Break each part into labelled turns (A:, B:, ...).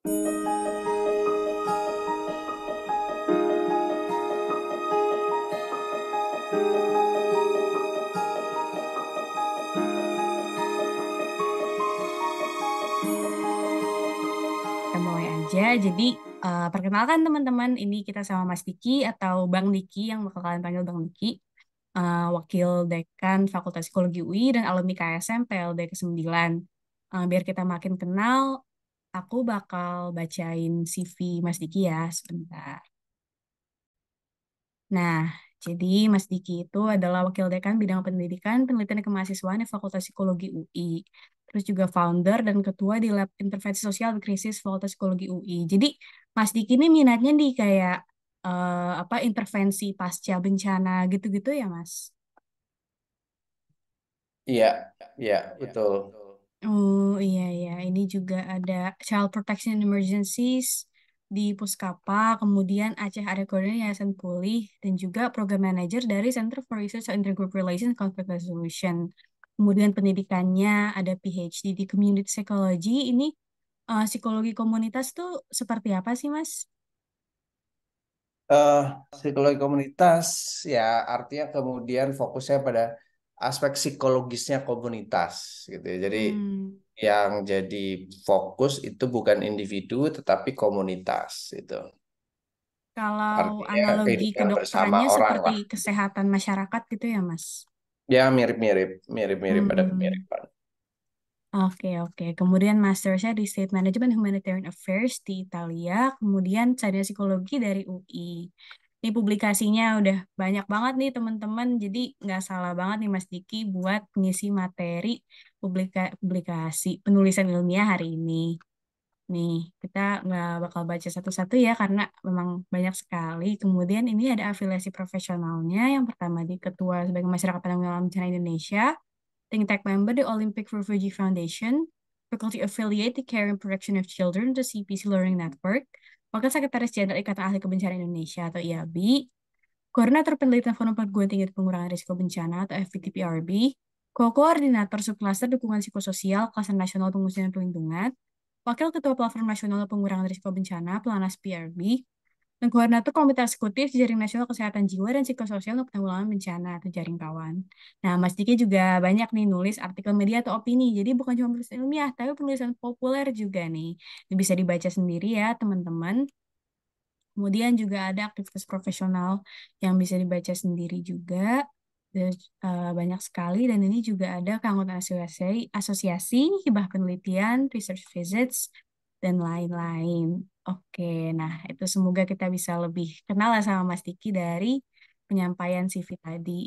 A: Kita mulai aja. Jadi, perkenalkan teman-teman, ini kita sama Mas Diki atau Bang Diki yang bakal kalian panggil Bang Diki, Wakil Dekan Fakultas Psikologi UI dan alumni KSM PLD ke-9. Biar kita makin kenal, aku bakal bacain CV Mas Diki ya, sebentar. Nah, jadi Mas Diki itu adalah Wakil Dekan Bidang Pendidikan, Penelitian dan Kemahasiswaan di Fakultas Psikologi UI. Terus juga founder dan ketua di Lab Intervensi Sosial dan Krisis Fakultas Psikologi UI. Jadi Mas Diki ini minatnya di kayak apa intervensi pasca bencana gitu-gitu ya, Mas?
B: Iya, iya, betul.
A: Oh iya iya, ini juga ada Child Protection and Emergencies di Puskapa, kemudian Aceh Area Koordinator Yayasan Pulih, dan juga Program Manager dari Center for Research on Intergroup Relations and Conflict Resolution. Kemudian pendidikannya ada PhD di Community Psychology. Ini psikologi komunitas tuh seperti apa sih, Mas?
B: eh Psikologi komunitas ya artinya kemudian fokusnya pada aspek psikologisnya komunitas gitu ya. Jadi
A: Hmm,
B: yang jadi fokus itu bukan individu tetapi komunitas itu.
A: kalau
B: Artinya
A: analogi
B: kehidupan bersama
A: kedokterannya
B: orang
A: seperti
B: lah.
A: kesehatan masyarakat gitu ya, Mas?
B: Ya mirip-mirip, mirip-mirip ada
A: Hmm.
B: kemiripan.
A: Oke, oke. Kemudian mastersnya di State Management Humanitarian Affairs di Italia. Kemudian sarjana psikologi dari UI. Ini publikasinya udah banyak banget nih teman-teman. Jadi nggak salah banget nih Mas Diki buat ngisi materi publikasi penulisan ilmiah hari ini. Nih, kita nggak bakal baca satu-satu ya karena memang banyak sekali. Kemudian ini ada afiliasi profesionalnya. Yang pertama di Ketua sebagai Masyarakat Penanggulangan Bencana Indonesia, think tank member the Olympic Refugee Foundation, faculty affiliate the Care and Protection of Children, the CPC Learning Network, Wakil Sekretaris Jenderal Ikatan Ahli Kebencanaan Indonesia atau IABI, Koordinator Penelitian Forum Perguruan Tinggi dan Pengurangan Risiko Bencana atau FPTPRB, Koordinator Subklaster Dukungan Psikososial Klaster Nasional Pengungsian dan Perlindungan, Wakil Ketua Platform Nasional Pengurangan Risiko Bencana Pelanas PRB, dan Koordinator Komite Eksekutif Jaring Nasional Kesehatan Jiwa dan Psikososial untuk Penanggulangan Bencana atau Jaring Kawan. Nah, Mas Diki juga banyak nih nulis artikel media atau opini. Jadi bukan cuma penulisan ilmiah, tapi penulisan populer juga nih. Ini bisa dibaca sendiri ya, teman-teman. Kemudian juga ada aktivitas profesional yang bisa dibaca sendiri juga. Dan, banyak sekali dan ini juga ada keanggotaan asosiasi, hibah penelitian, research visits, dan lain-lain. Oke, nah itu semoga kita bisa lebih kenal lah sama Mas Diki dari penyampaian CV tadi.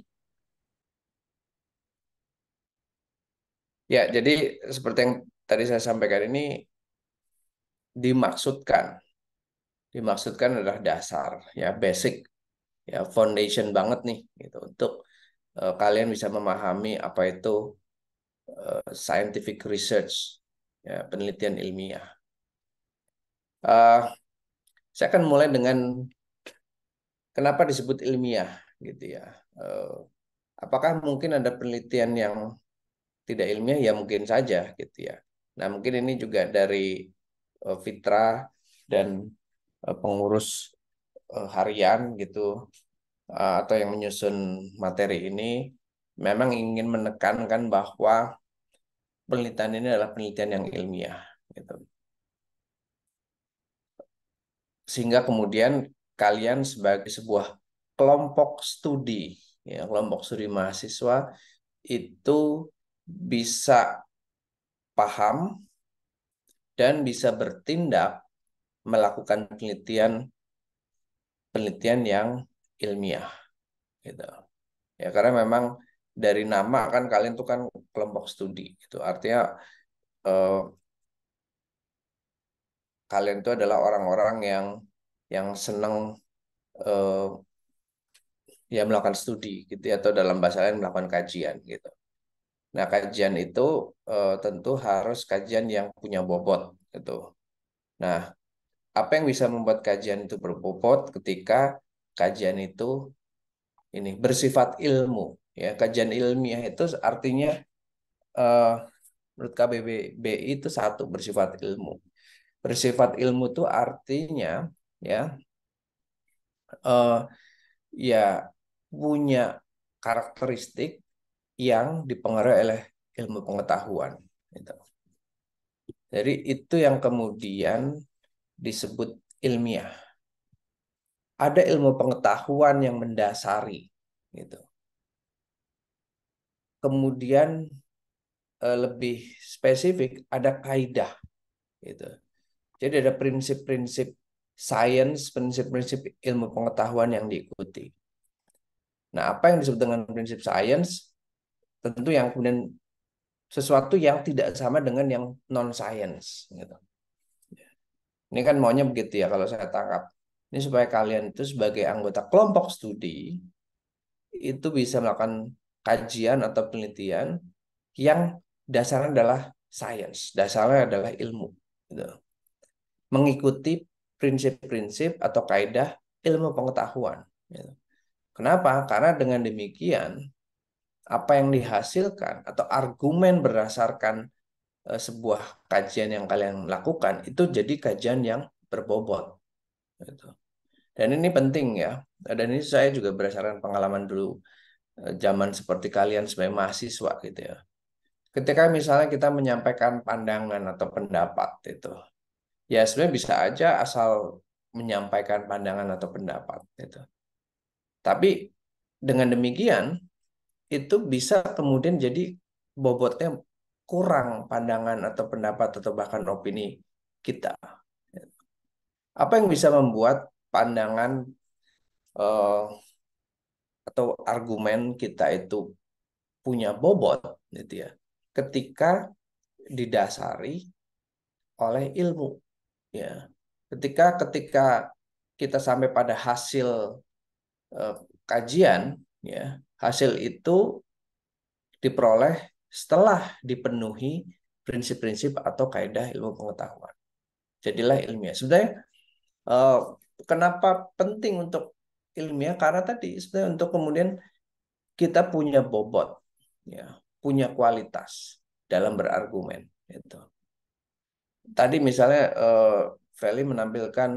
B: Ya, jadi seperti yang tadi saya sampaikan ini dimaksudkan, dimaksudkan adalah dasar, ya basic, ya foundation banget nih, gitu untuk kalian bisa memahami apa itu scientific research, ya penelitian ilmiah. Eh, saya akan mulai dengan kenapa disebut ilmiah, gitu ya. Eh, apakah mungkin ada penelitian yang tidak ilmiah? Ya mungkin saja, gitu ya. Nah, mungkin ini juga dari Fitra dan pengurus harian gitu atau yang menyusun materi ini memang ingin menekankan bahwa penelitian ini adalah penelitian yang ilmiah gitu. Sehingga kemudian kalian sebagai sebuah kelompok studi, ya kelompok studi mahasiswa itu bisa paham dan bisa bertindak melakukan penelitian penelitian yang ilmiah gitu. Ya karena memang dari nama kan kalian tuh kan kelompok studi itu artinya eh, kalian itu adalah orang-orang yang senang eh, ya melakukan studi gitu ya, atau dalam bahasa lain melakukan kajian gitu. Nah, kajian itu tentu harus kajian yang punya bobot gitu. Nah, apa yang bisa membuat kajian itu berbobot ketika kajian itu ini bersifat ilmu ya. Kajian ilmiah itu artinya eh, menurut KBBI itu satu bersifat ilmu. Bersifat ilmu itu artinya ya eh, ya punya karakteristik yang dipengaruhi oleh ilmu pengetahuan. Gitu. Jadi itu yang kemudian disebut ilmiah. Ada ilmu pengetahuan yang mendasari, gitu. Kemudian lebih spesifik ada kaidah, gitu. Jadi ada prinsip-prinsip sains, prinsip-prinsip ilmu pengetahuan yang diikuti. Nah, apa yang disebut dengan prinsip sains? Tentu yang kemudian sesuatu yang tidak sama dengan yang non science, gitu. Ini kan maunya begitu ya kalau saya tangkap. Ini supaya kalian itu sebagai anggota kelompok studi itu bisa melakukan kajian atau penelitian yang dasarnya adalah sains, dasarnya adalah ilmu, gitu. Mengikuti prinsip-prinsip atau kaidah ilmu pengetahuan, gitu. Kenapa? Karena dengan demikian apa yang dihasilkan atau argumen berdasarkan sebuah kajian yang kalian lakukan itu jadi kajian yang berbobot, gitu. Dan ini penting ya. Dan ini saya juga berdasarkan pengalaman dulu zaman seperti kalian sebagai mahasiswa, gitu ya. Ketika misalnya kita menyampaikan pandangan atau pendapat itu, ya sebenarnya bisa aja asal menyampaikan pandangan atau pendapat itu. Tapi dengan demikian itu bisa kemudian jadi bobotnya kurang pandangan atau pendapat atau bahkan opini kita. Apa yang bisa membuat pandangan eh, atau argumen kita itu punya bobot, gitu ya, ketika didasari oleh ilmu, ya. Ketika ketika kita sampai pada hasil eh, kajian, ya, hasil itu diperoleh setelah dipenuhi prinsip-prinsip atau kaidah ilmu pengetahuan. Jadilah ilmiah. Sebenarnya eh, kenapa penting untuk ilmiah? Karena tadi sebenarnya untuk kemudian kita punya bobot, ya, punya kualitas dalam berargumen. Itu. Tadi misalnya Feli menampilkan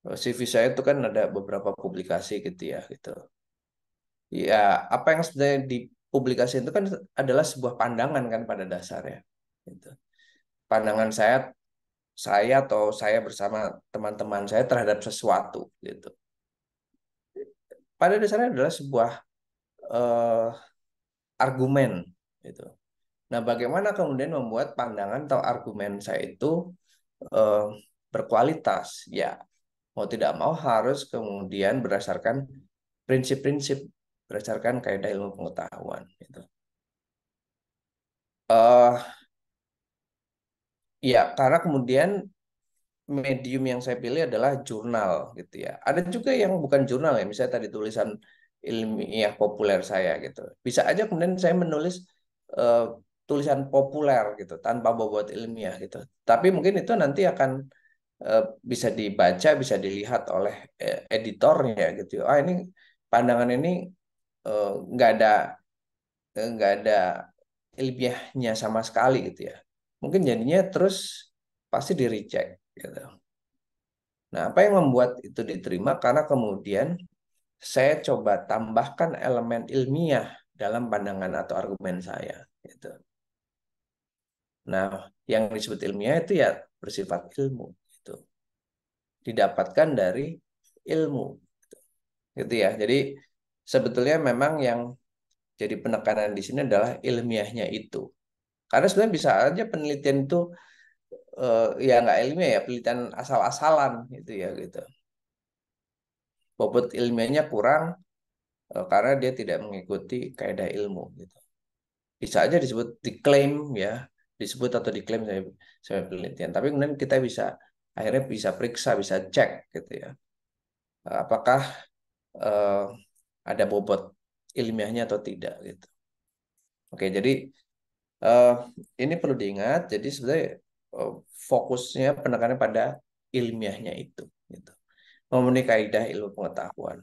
B: CV saya itu kan ada beberapa publikasi gitu ya, gitu. Ya, apa yang sebenarnya dipublikasi itu kan adalah sebuah pandangan kan pada dasarnya. Gitu. Pandangan saya atau saya bersama teman-teman saya terhadap sesuatu, gitu. Pada dasarnya adalah sebuah eh, argumen, gitu. Nah, bagaimana kemudian membuat pandangan atau argumen saya itu eh, berkualitas? Ya, mau tidak mau harus kemudian berdasarkan prinsip-prinsip, berdasarkan kaidah ilmu pengetahuan. Gitu. Ya, karena kemudian medium yang saya pilih adalah jurnal, gitu ya. Ada juga yang bukan jurnal ya, misalnya tadi tulisan ilmiah populer saya, gitu. Bisa aja kemudian saya menulis eh, tulisan populer gitu, tanpa bobot ilmiah gitu. Tapi mungkin itu nanti akan eh, bisa dibaca, bisa dilihat oleh editornya gitu. Ah, ini pandangan ini eh, nggak ada nggak ada ilmiahnya sama sekali, gitu ya. Mungkin jadinya terus pasti di reject, gitu. Nah, apa yang membuat itu diterima? Karena kemudian saya coba tambahkan elemen ilmiah dalam pandangan atau argumen saya, gitu. Nah, yang disebut ilmiah itu ya bersifat ilmu, gitu. Didapatkan dari ilmu, gitu ya. Jadi sebetulnya memang yang jadi penekanan di sini adalah ilmiahnya itu. Karena sebenarnya bisa aja penelitian itu ya nggak ilmiah ya, penelitian asal-asalan gitu ya, gitu. Bobot ilmiahnya kurang karena dia tidak mengikuti kaidah ilmu, gitu. Bisa aja disebut diklaim ya, disebut atau diklaim saya penelitian. Tapi kemudian kita bisa akhirnya bisa periksa, bisa cek gitu ya. Apakah eh, ada bobot ilmiahnya atau tidak, gitu. Oke, jadi eh, ini perlu diingat. Jadi sebenarnya eh, fokusnya penekanannya pada ilmiahnya itu, gitu. Memenuhi kaidah ilmu pengetahuan.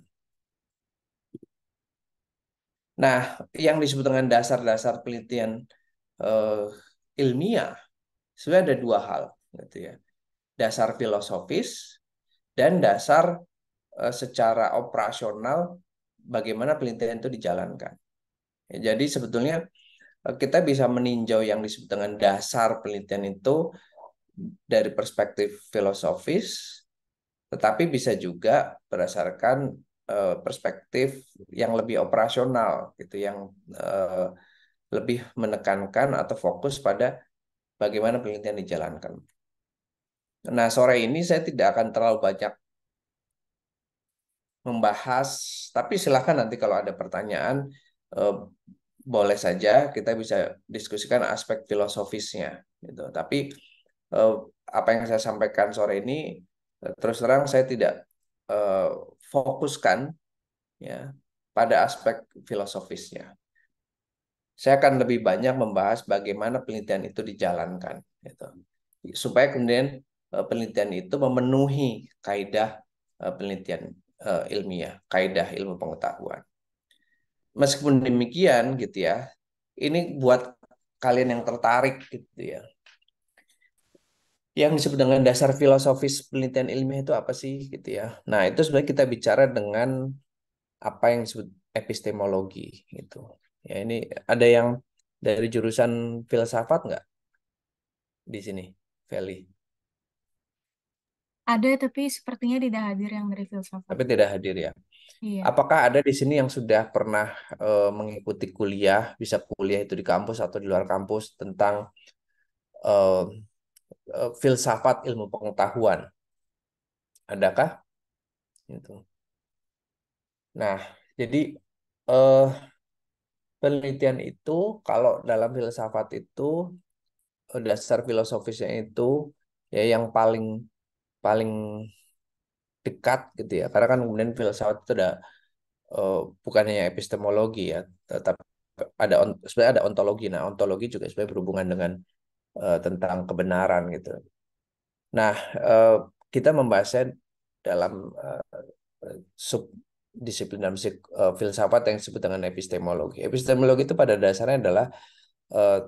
B: Nah, yang disebut dengan dasar-dasar penelitian eh, ilmiah sebenarnya ada dua hal, gitu ya. dasar filosofis dan dasar secara operasional bagaimana penelitian itu dijalankan. Ya, jadi sebetulnya kita bisa meninjau yang disebut dengan dasar penelitian itu dari perspektif filosofis, tetapi bisa juga berdasarkan perspektif yang lebih operasional, gitu, yang lebih menekankan atau fokus pada bagaimana penelitian dijalankan. Nah, sore ini saya tidak akan terlalu banyak membahas, tapi silakan nanti kalau ada pertanyaan, eh, boleh saja kita bisa diskusikan aspek filosofisnya, gitu. Tapi eh, apa yang saya sampaikan sore ini, terus terang saya tidak eh, fokuskan, ya, pada aspek filosofisnya. Saya akan lebih banyak membahas bagaimana penelitian itu dijalankan, gitu. Supaya kemudian penelitian itu memenuhi kaidah penelitian ilmiah, kaidah ilmu pengetahuan. Meskipun demikian, gitu ya, ini buat kalian yang tertarik, gitu ya. Yang disebut dengan dasar filosofis penelitian ilmiah itu apa sih, gitu ya. Nah, itu sebenarnya kita bicara dengan apa yang disebut epistemologi, gitu. Ya, ini ada yang dari jurusan filsafat nggak di sini, Feli?
A: Ada, tapi sepertinya tidak hadir yang dari filsafat.
B: Tapi tidak hadir ya.
A: Iya.
B: Apakah ada di sini yang sudah pernah mengikuti kuliah, bisa kuliah itu di kampus atau di luar kampus tentang eh, filsafat ilmu pengetahuan? Adakah? Gitu. Nah, jadi eh, penelitian itu kalau dalam filsafat itu dasar filosofisnya itu ya yang paling paling dekat, gitu ya. Karena kan kemudian filsafat itu ada eh, bukan hanya epistemologi ya, tetapi sebenarnya ada ontologi. Nah, ontologi juga sebenarnya berhubungan dengan tentang kebenaran, gitu. Nah, eh, kita membahasnya dalam sub disiplin dalam filsafat yang disebut dengan epistemologi. Epistemologi itu pada dasarnya adalah eh,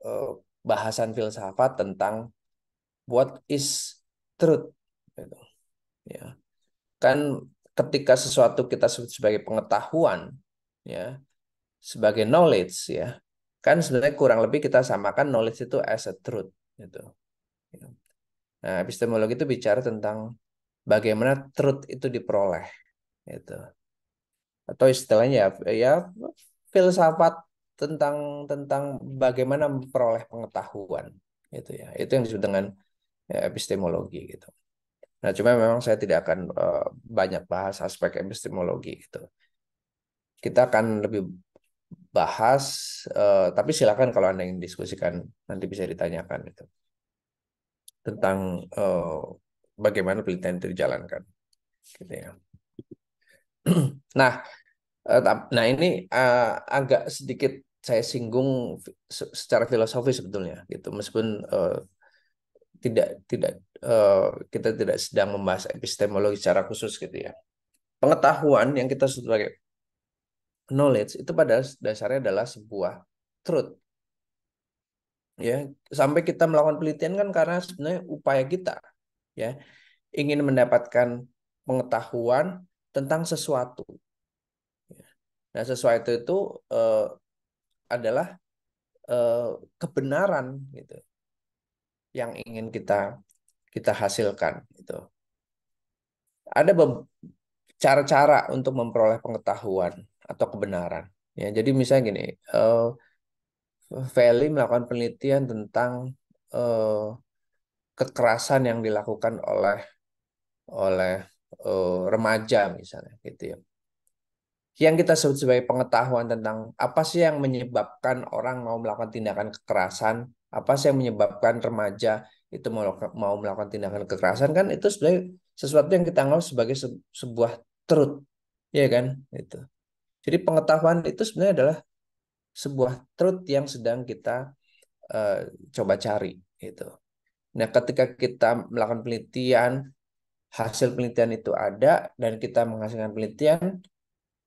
B: eh, bahasan filsafat tentang what is truth, gitu, ya. Kan ketika sesuatu kita sebut sebagai pengetahuan, ya, sebagai knowledge, ya, kan sebenarnya kurang lebih kita samakan knowledge itu as a truth, gitu. Nah, epistemologi itu bicara tentang bagaimana truth itu diperoleh, gitu. Atau istilahnya ya, ya filsafat tentang tentang bagaimana memperoleh pengetahuan, gitu ya. Itu yang disebut dengan ya, epistemologi, gitu. Nah, cuma memang saya tidak akan banyak bahas aspek epistemologi, gitu. Kita akan lebih bahas, tapi silakan kalau Anda ingin diskusikan nanti bisa ditanyakan itu tentang bagaimana penelitian itu dijalankan, gitu ya. Nah, nah ini agak sedikit saya singgung secara filosofis sebetulnya, gitu. Meskipun tidak eh, kita tidak sedang membahas epistemologi secara khusus, gitu ya. Pengetahuan yang kita sebut sebagai knowledge itu pada dasarnya adalah sebuah truth, ya. Sampai kita melakukan penelitian kan karena sebenarnya upaya kita, ya, ingin mendapatkan pengetahuan tentang sesuatu. Nah, sesuatu itu eh, adalah eh, kebenaran, gitu, yang ingin kita kita hasilkan, gitu. Ada cara-cara untuk memperoleh pengetahuan atau kebenaran. Ya, jadi misalnya gini, Feli melakukan penelitian tentang eh, kekerasan yang dilakukan oleh oleh remaja misalnya, gitu ya. Yang kita sebut sebagai pengetahuan tentang apa sih yang menyebabkan orang mau melakukan tindakan kekerasan, apa sih yang menyebabkan remaja itu mau melakukan tindakan kekerasan, kan itu sebenarnya sesuatu yang kita anggap sebagai sebuah truth, ya kan? Itu. Jadi pengetahuan itu sebenarnya adalah sebuah truth yang sedang kita eh, coba cari, gitu. Nah, ketika kita melakukan penelitian, hasil penelitian itu ada dan kita menghasilkan penelitian,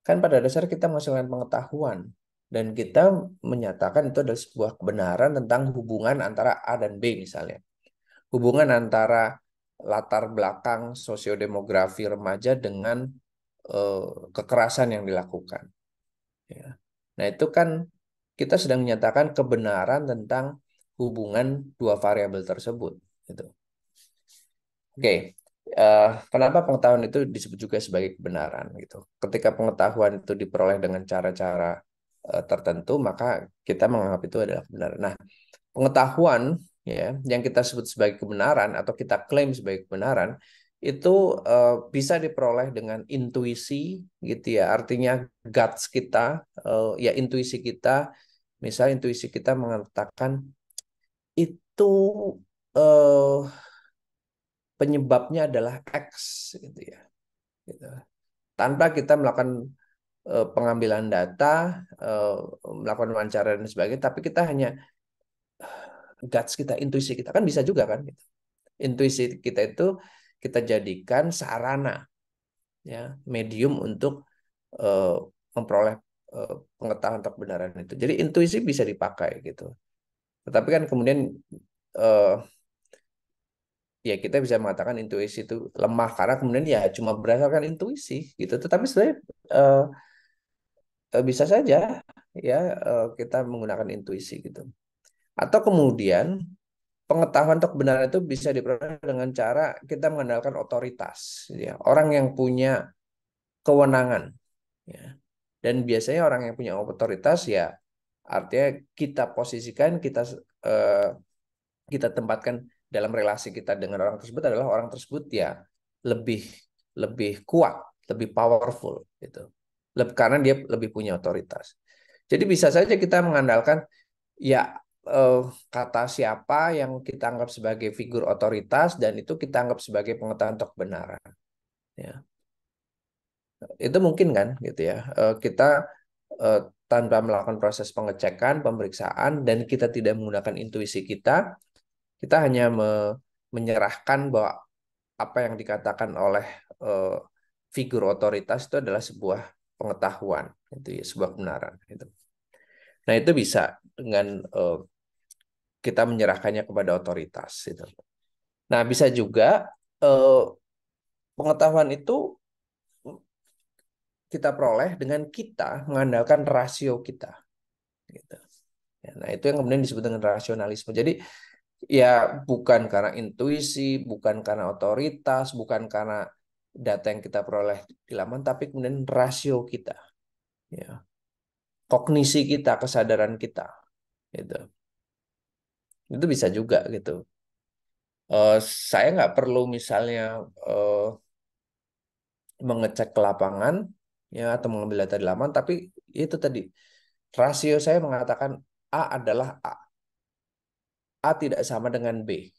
B: kan pada dasar kita menghasilkan pengetahuan dan kita menyatakan itu adalah sebuah kebenaran tentang hubungan antara A dan B misalnya. hubungan antara latar belakang sosiodemografi remaja dengan kekerasan yang dilakukan. Ya. Nah, itu kan kita sedang menyatakan kebenaran tentang hubungan dua variabel tersebut. Gitu. Oke, kenapa pengetahuan itu disebut juga sebagai kebenaran? Gitu. Ketika pengetahuan itu diperoleh dengan cara-cara tertentu, maka kita menganggap itu adalah kebenaran. Nah, pengetahuan ya yang kita sebut sebagai kebenaran atau kita klaim sebagai kebenaran itu bisa diperoleh dengan intuisi gitu ya, artinya guts kita, ya intuisi kita, misal intuisi kita mengatakan itu eh, penyebabnya adalah X gitu ya, gitu. Tanpa kita melakukan pengambilan data, eh, melakukan wawancara dan sebagainya, tapi kita hanya guts kita, intuisi kita kan bisa juga kan gitu. Intuisi kita itu kita jadikan sarana ya, medium untuk eh, memperoleh pengetahuan atau kebenaran itu. Jadi intuisi bisa dipakai gitu. Tetapi kan kemudian eh, ya kita bisa mengatakan intuisi itu lemah karena kemudian ya cuma berdasarkan intuisi gitu. Tetapi sebenarnya eh, bisa saja ya kita menggunakan intuisi gitu. Atau kemudian pengetahuan atau kebenaran itu bisa diperoleh dengan cara kita mengandalkan otoritas, ya. Orang yang punya kewenangan, ya. Dan biasanya orang yang punya otoritas ya artinya kita posisikan, eh, kita tempatkan dalam relasi kita dengan orang tersebut adalah orang tersebut ya lebih lebih kuat, lebih powerful gitu. Karena dia lebih punya otoritas. Jadi bisa saja kita mengandalkan ya eh, kata siapa yang kita anggap sebagai figur otoritas dan itu kita anggap sebagai pengetahuan atau kebenaran. Ya, itu mungkin kan, gitu ya. Kita eh, tanpa melakukan proses pengecekan, pemeriksaan, dan kita tidak menggunakan intuisi kita, kita hanya menyerahkan bahwa apa yang dikatakan oleh eh, figur otoritas itu adalah sebuah pengetahuan, itu ya, sebuah kebenaran. Gitu. Nah itu bisa dengan kita menyerahkannya kepada otoritas. Gitu. Nah, bisa juga eh, pengetahuan itu kita peroleh dengan kita mengandalkan rasio kita. Gitu. Ya, nah, itu yang kemudian disebut dengan rasionalisme. Jadi, ya bukan karena intuisi, bukan karena otoritas, bukan karena data yang kita peroleh di laman, tapi kemudian rasio kita, ya, kognisi kita, kesadaran kita, gitu. Itu bisa juga gitu. Eh, saya nggak perlu misalnya eh, mengecek ke lapangan ya atau mengambil data di laman, tapi itu tadi rasio saya mengatakan A adalah A, A tidak sama dengan B.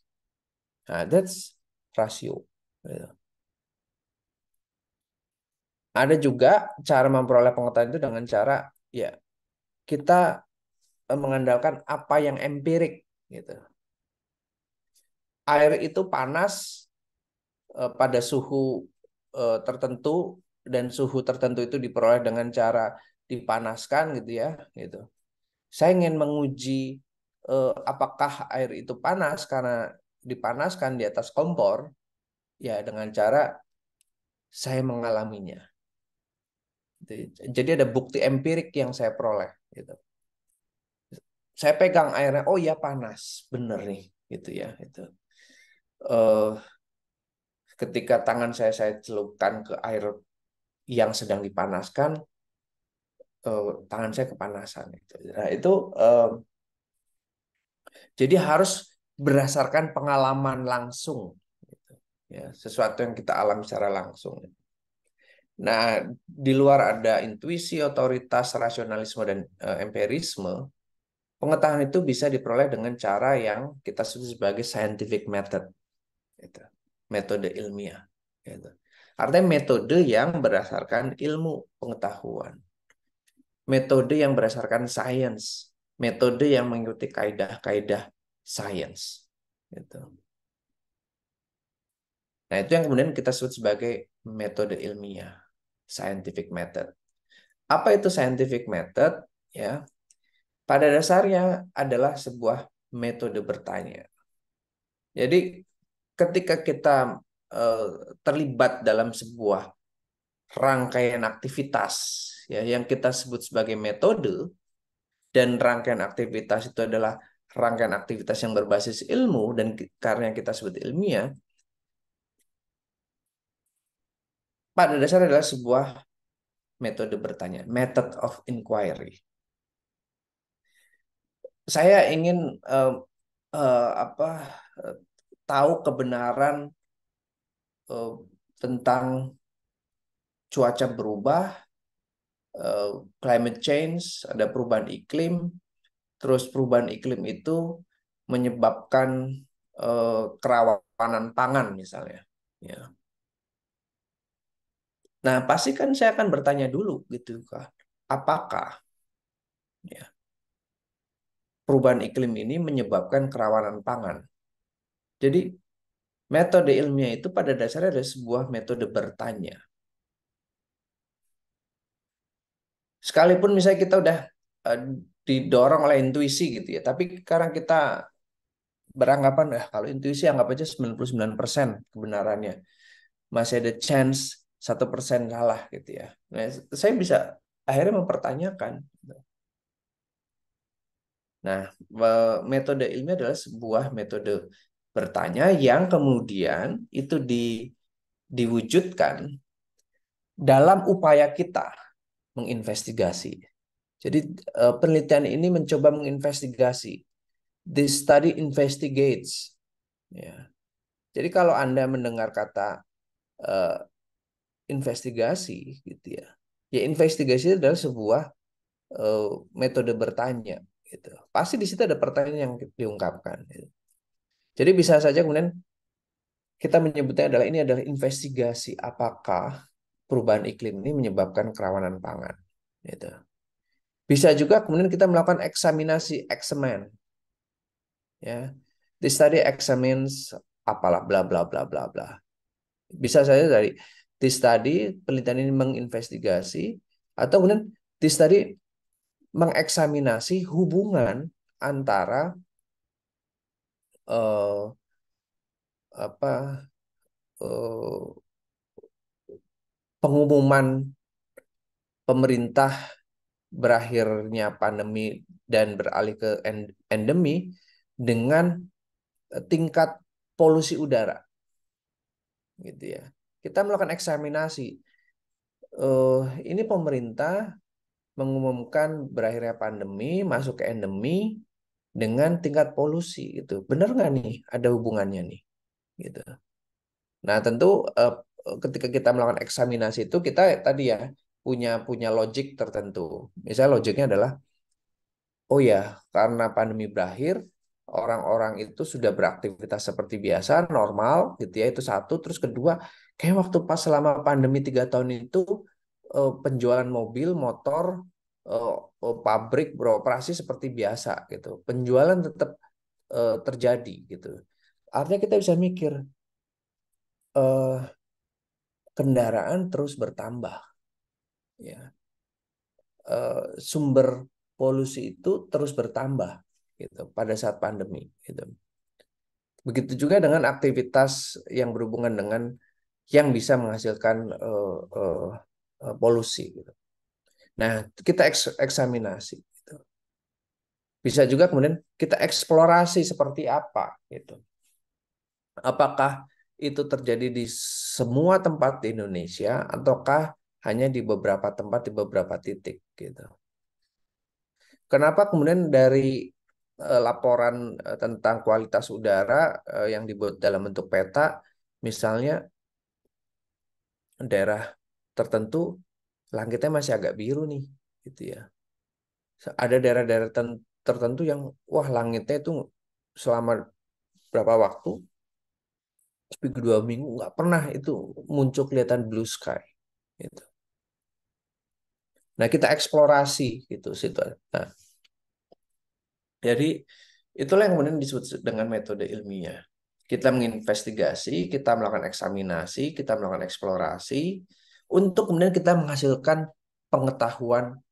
B: Nah, that's rasio. Gitu. Ada juga cara memperoleh pengetahuan itu dengan cara ya kita mengandalkan apa yang empirik gitu. Air itu panas pada suhu tertentu dan suhu tertentu itu diperoleh dengan cara dipanaskan gitu ya, gitu. Saya ingin menguji apakah air itu panas karena dipanaskan di atas kompor, ya dengan cara saya mengalaminya. Jadi ada bukti empirik yang saya peroleh. Gitu. Saya pegang airnya, oh ya panas, bener nih, gitu ya. Itu. Ketika tangan saya celupkan ke air yang sedang dipanaskan, tangan saya kepanasan. Gitu. Nah itu jadi harus berdasarkan pengalaman langsung. Gitu. Ya, sesuatu yang kita alami secara langsung. Nah, di luar ada intuisi, otoritas, rasionalisme, dan empirisme, pengetahuan itu bisa diperoleh dengan cara yang kita sebut sebagai scientific method, gitu. Metode ilmiah. Gitu. Artinya metode yang berdasarkan ilmu pengetahuan, metode yang berdasarkan sains, metode yang mengikuti kaidah-kaidah sains. Gitu. Nah, itu yang kemudian kita sebut sebagai metode ilmiah, scientific method. Apa itu scientific method? Ya, pada dasarnya adalah sebuah metode bertanya. Jadi ketika kita eh, terlibat dalam sebuah rangkaian aktivitas ya yang kita sebut sebagai metode, dan rangkaian aktivitas itu adalah rangkaian aktivitas yang berbasis ilmu dan karena kita sebut ilmiah, pada dasarnya adalah sebuah metode bertanya, method of inquiry. Saya ingin eh, apa eh, tahu kebenaran eh, tentang cuaca berubah, climate change, ada perubahan iklim, terus perubahan iklim itu menyebabkan kerawanan pangan misalnya. Ya. Nah, pasti kan saya akan bertanya dulu gitu kan, apakah ya, perubahan iklim ini menyebabkan kerawanan pangan? Jadi metode ilmiah itu pada dasarnya adalah sebuah metode bertanya. Sekalipun misalnya kita udah eh, didorong oleh intuisi gitu ya, tapi sekarang kita beranggapan kalau intuisi anggap aja 99% kebenarannya. Masih ada chance 1% salah gitu ya. Nah, saya bisa akhirnya mempertanyakan. Nah, metode ilmiah adalah sebuah metode bertanya yang kemudian itu diwujudkan dalam upaya kita menginvestigasi. Jadi penelitian ini mencoba menginvestigasi. This study investigates. Ya. Jadi kalau Anda mendengar kata eh, investigasi, gitu ya, ya investigasi adalah sebuah metode bertanya. Gitu. Pasti di situ ada pertanyaan yang diungkapkan. Gitu. Jadi bisa saja kemudian kita menyebutnya adalah ini adalah investigasi apakah perubahan iklim ini menyebabkan kerawanan pangan. Gitu. Bisa juga kemudian kita melakukan eksaminasi, eksemen. Ya, the study examines apalah bla bla bla bla bla. Bisa saja dari the study penelitian ini menginvestigasi atau kemudian the study mengeksaminasi hubungan antara eh, apa eh, pengumuman pemerintah berakhirnya pandemi dan beralih ke endemi dengan tingkat polusi udara gitu ya. Kita melakukan eksaminasi. Ini pemerintah mengumumkan berakhirnya pandemi, masuk ke endemi dengan tingkat polusi gitu. Benar nggak nih ada hubungannya nih gitu. Nah, tentu eh, ketika kita melakukan eksaminasi itu kita tadi ya punya punya logik tertentu. Misalnya logiknya adalah oh ya, karena pandemi berakhir, orang-orang itu sudah beraktivitas seperti biasa, normal, gitu ya. Itu satu. Terus kedua, kayak waktu pas selama pandemi 3 tahun itu, penjualan mobil, motor, eh, pabrik beroperasi seperti biasa, gitu. Penjualan tetap terjadi, gitu. Artinya kita bisa mikir, eh, kendaraan terus bertambah, ya. Sumber polusi itu terus bertambah, gitu, pada saat pandemi, gitu. Begitu juga dengan aktivitas yang berhubungan dengan yang bisa menghasilkan polusi. Gitu. Nah, kita eksaminasi. Gitu. Bisa juga kemudian kita eksplorasi seperti apa. Gitu. Apakah itu terjadi di semua tempat di Indonesia ataukah hanya di beberapa tempat di beberapa titik. Gitu. Kenapa kemudian dari laporan tentang kualitas udara yang dibuat dalam bentuk peta, misalnya daerah tertentu langitnya masih agak biru nih, gitu ya. Ada daerah-daerah tertentu yang wah langitnya itu selama berapa waktu, seminggu 2 minggu nggak pernah itu muncul kelihatan blue sky, gitu. Nah kita eksplorasi gitu situ. Nah jadi itulah yang kemudian disebut dengan metode ilmiah. Kita menginvestigasi, kita melakukan eksaminasi, kita melakukan eksplorasi, untuk kemudian kita menghasilkan pengetahuan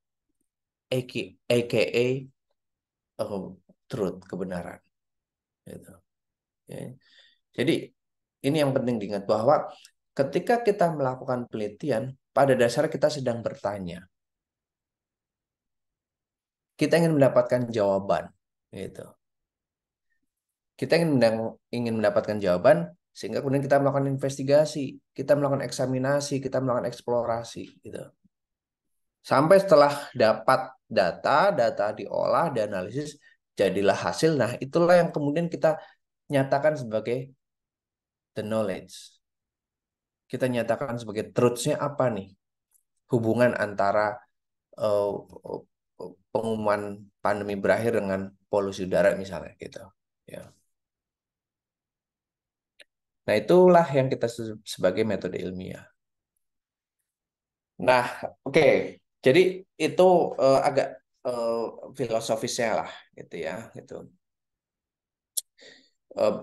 B: aka truth, kebenaran gitu. Ya. Jadi ini yang penting diingat bahwa ketika kita melakukan penelitian, pada dasarnya kita sedang bertanya. Kita ingin mendapatkan jawaban, gitu. Kita ingin mendapatkan jawaban sehingga kemudian kita melakukan investigasi, kita melakukan eksaminasi, kita melakukan eksplorasi, gitu. Sampai setelah dapat data diolah, dianalisis, jadilah hasil. Nah, itulah yang kemudian kita nyatakan sebagai the knowledge. Kita nyatakan sebagai truth-nya apa nih? Hubungan antara eh, pengumuman pandemi berakhir dengan polusi udara misalnya gitu. Ya. Nah, itulah yang kita sebagai metode ilmiah. Nah, oke. Jadi itu agak eh, filosofisnya lah gitu ya, gitu. Eh,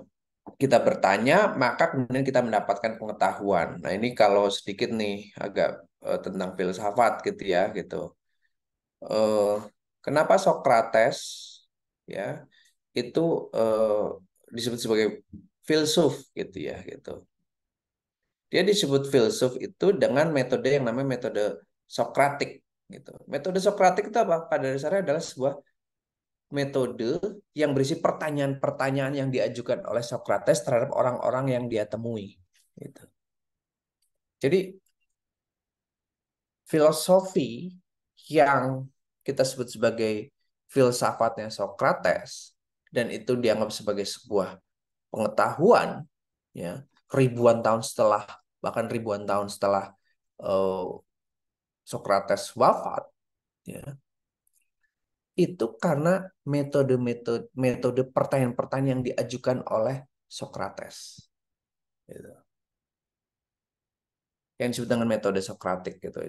B: kita bertanya, maka kemudian kita mendapatkan pengetahuan. Nah, ini kalau sedikit nih agak tentang filsafat gitu ya, gitu. Eh, kenapa Socrates ya itu eh, disebut sebagai filsuf gitu ya, gitu. Dia disebut filsuf itu dengan metode yang namanya metode Sokratik gitu. Metode Sokratik itu apa? Pada dasarnya adalah sebuah metode yang berisi pertanyaan-pertanyaan yang diajukan oleh Sokrates terhadap orang-orang yang dia temui gitu. Jadi filosofi yang kita sebut sebagai filsafatnya Sokrates dan itu dianggap sebagai sebuah pengetahuan ya ribuan tahun setelah bahkan ribuan tahun setelah uh, Sokrates wafat ya itu karena metode pertanyaan-pertanyaan yang diajukan oleh Sokrates gitu. Yang disebut dengan metode Sokratik gitu.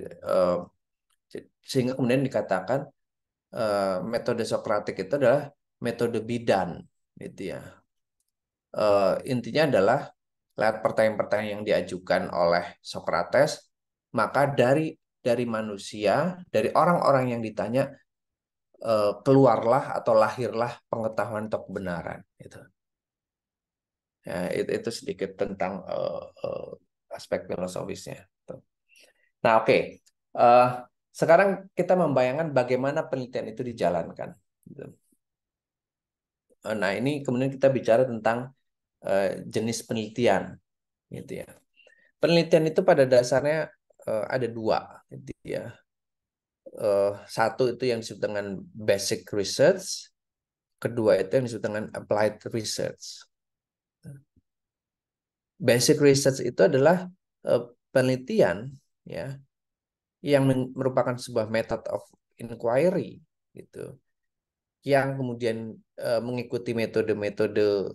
B: Sehingga kemudian dikatakan metode Sokratik itu adalah metode bidan gitu ya. Intinya adalah lewat pertanyaan-pertanyaan yang diajukan oleh Sokrates, maka dari manusia, dari orang-orang yang ditanya keluarlah atau lahirlah pengetahuan atau kebenaran gitu. Ya, itu sedikit tentang aspek filosofisnya. Nah, oke. Eh, sekarang kita membayangkan bagaimana penelitian itu dijalankan. Gitu. Nah, ini kemudian kita bicara tentang jenis penelitian, gitu ya. Penelitian itu pada dasarnya ada dua, gitu ya. Satu itu yang disebut dengan basic research, kedua itu yang disebut dengan applied research. Basic research itu adalah penelitian ya yang merupakan sebuah method of inquiry gitu yang kemudian mengikuti metode-metode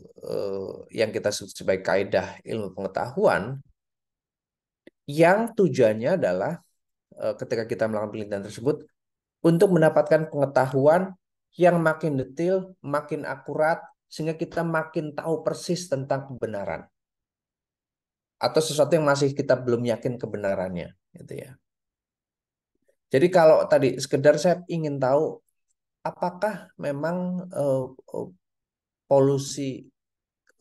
B: yang kita sebut sebagai kaidah ilmu pengetahuan yang tujuannya adalah ketika kita melakukan penelitian tersebut untuk mendapatkan pengetahuan yang makin detail, makin akurat sehingga kita makin tahu persis tentang kebenaran atau sesuatu yang masih kita belum yakin kebenarannya gitu ya. Jadi kalau tadi sekedar saya ingin tahu apakah memang polusi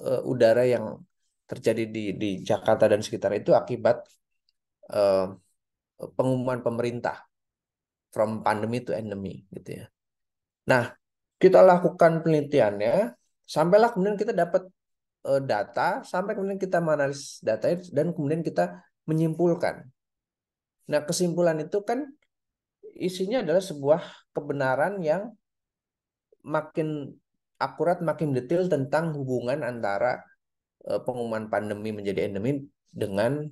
B: udara yang terjadi di Jakarta dan sekitar itu akibat eh, pengumuman pemerintah from pandemi to endemi gitu ya. Nah, kita lakukan penelitiannya sampailah kemudian kita dapat data sampai kemudian kita menganalisis data dan kemudian kita menyimpulkan. Nah, kesimpulan itu kan isinya adalah sebuah kebenaran yang makin akurat, makin detail tentang hubungan antara pengumuman pandemi menjadi endemi dengan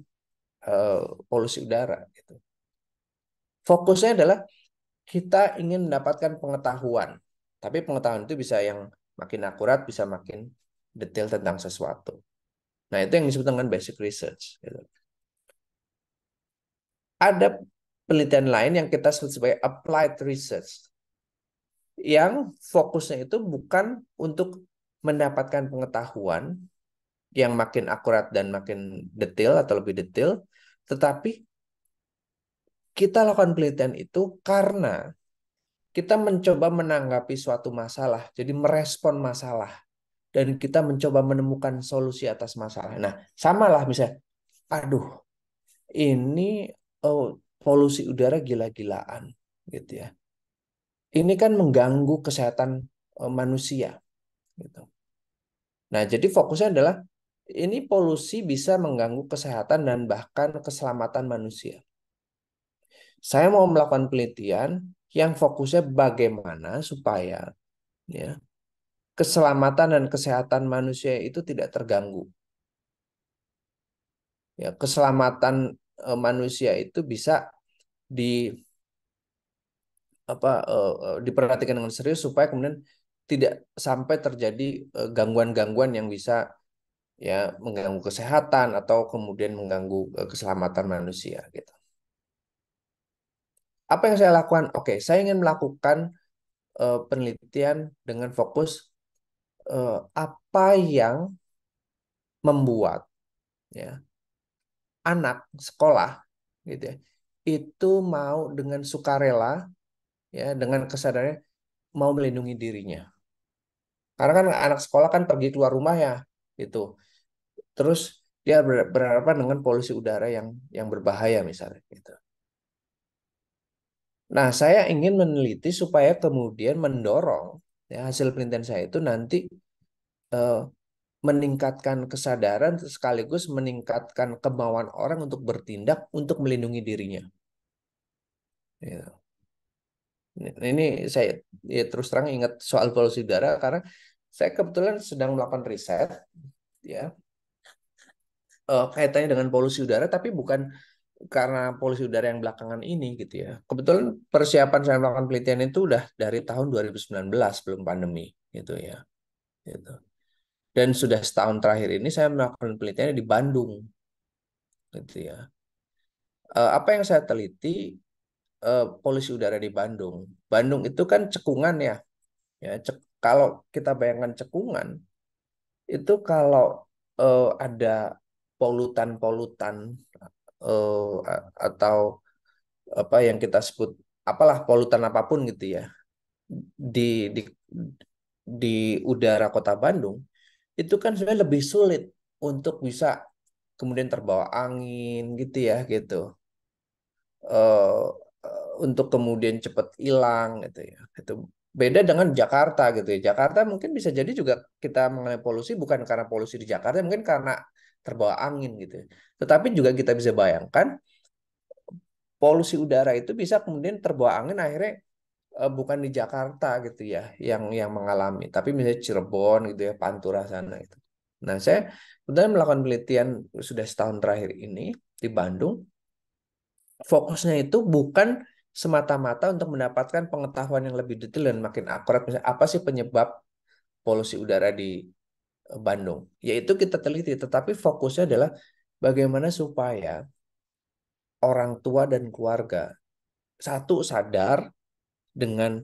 B: eh, polusi udara. Gitu. Fokusnya adalah kita ingin mendapatkan pengetahuan, tapi pengetahuan itu bisa yang makin akurat, bisa makin detail tentang sesuatu. Nah, itu yang disebut dengan basic research. Gitu. Ada penelitian lain yang kita sebut sebagai applied research, yang fokusnya itu bukan untuk mendapatkan pengetahuan yang makin akurat dan makin detail atau lebih detail, tetapi kita lakukan penelitian itu karena kita mencoba menanggapi suatu masalah, jadi merespon masalah dan kita mencoba menemukan solusi atas masalah. Nah, samalah misalnya, aduh, ini oh, polusi udara gila-gilaan, gitu ya. Ini kan mengganggu kesehatan manusia, gitu. Nah, jadi fokusnya adalah ini polusi bisa mengganggu kesehatan dan bahkan keselamatan manusia. Saya mau melakukan penelitian yang fokusnya bagaimana supaya ya keselamatan dan kesehatan manusia itu tidak terganggu. Ya, keselamatan manusia itu bisa di diperhatikan dengan serius supaya kemudian tidak sampai terjadi gangguan-gangguan yang bisa ya mengganggu kesehatan atau kemudian mengganggu keselamatan manusia gitu. Apa yang saya lakukan? Oke, saya ingin melakukan penelitian dengan fokus apa yang membuat ya anak sekolah gitu ya itu mau dengan sukarela ya dengan kesadarannya mau melindungi dirinya. Karena kan anak sekolah kan pergi keluar rumah ya gitu. Terus dia berhadapan dengan polusi udara yang berbahaya misalnya gitu. Nah, saya ingin meneliti supaya kemudian mendorong ya hasil penelitian saya itu nanti eh, meningkatkan kesadaran sekaligus meningkatkan kemauan orang untuk bertindak untuk melindungi dirinya. Ya. Ini saya ya, terus terang ingat soal polusi udara karena saya kebetulan sedang melakukan riset ya kaitannya dengan polusi udara tapi bukan karena polusi udara yang belakangan ini gitu ya. Kebetulan persiapan saya melakukan penelitian itu udah dari tahun 2019 sebelum pandemi gitu ya. Gitu. Dan sudah setahun terakhir ini saya melakukan penelitian di Bandung gitu ya. Apa yang saya teliti polusi udara di Bandung. Bandung itu kan cekungan ya. Ya, kalau kita bayangkan cekungan itu kalau ada polutan-polutan atau apa yang kita sebut apalah polutan apapun gitu ya di di di udara kota Bandung itu kan sebenarnya lebih sulit untuk bisa kemudian terbawa angin gitu ya gitu eh, untuk kemudian cepat hilang gitu ya itu beda dengan Jakarta gitu ya Jakarta mungkin bisa jadi juga kita mengenai polusi bukan karena polusi di Jakarta mungkin karena terbawa angin gitu ya. Tetapi juga kita bisa bayangkan polusi udara itu bisa kemudian terbawa angin akhirnya bukan di Jakarta gitu ya yang mengalami tapi misalnya Cirebon gitu ya Pantura sana itu. Nah saya kemudian melakukan penelitian sudah setahun terakhir ini di Bandung fokusnya itu bukan semata-mata untuk mendapatkan pengetahuan yang lebih detail dan makin akurat misalnya apa sih penyebab polusi udara di Bandung yaitu kita teliti tetapi fokusnya adalah bagaimana supaya orang tua dan keluarga satu sadar dengan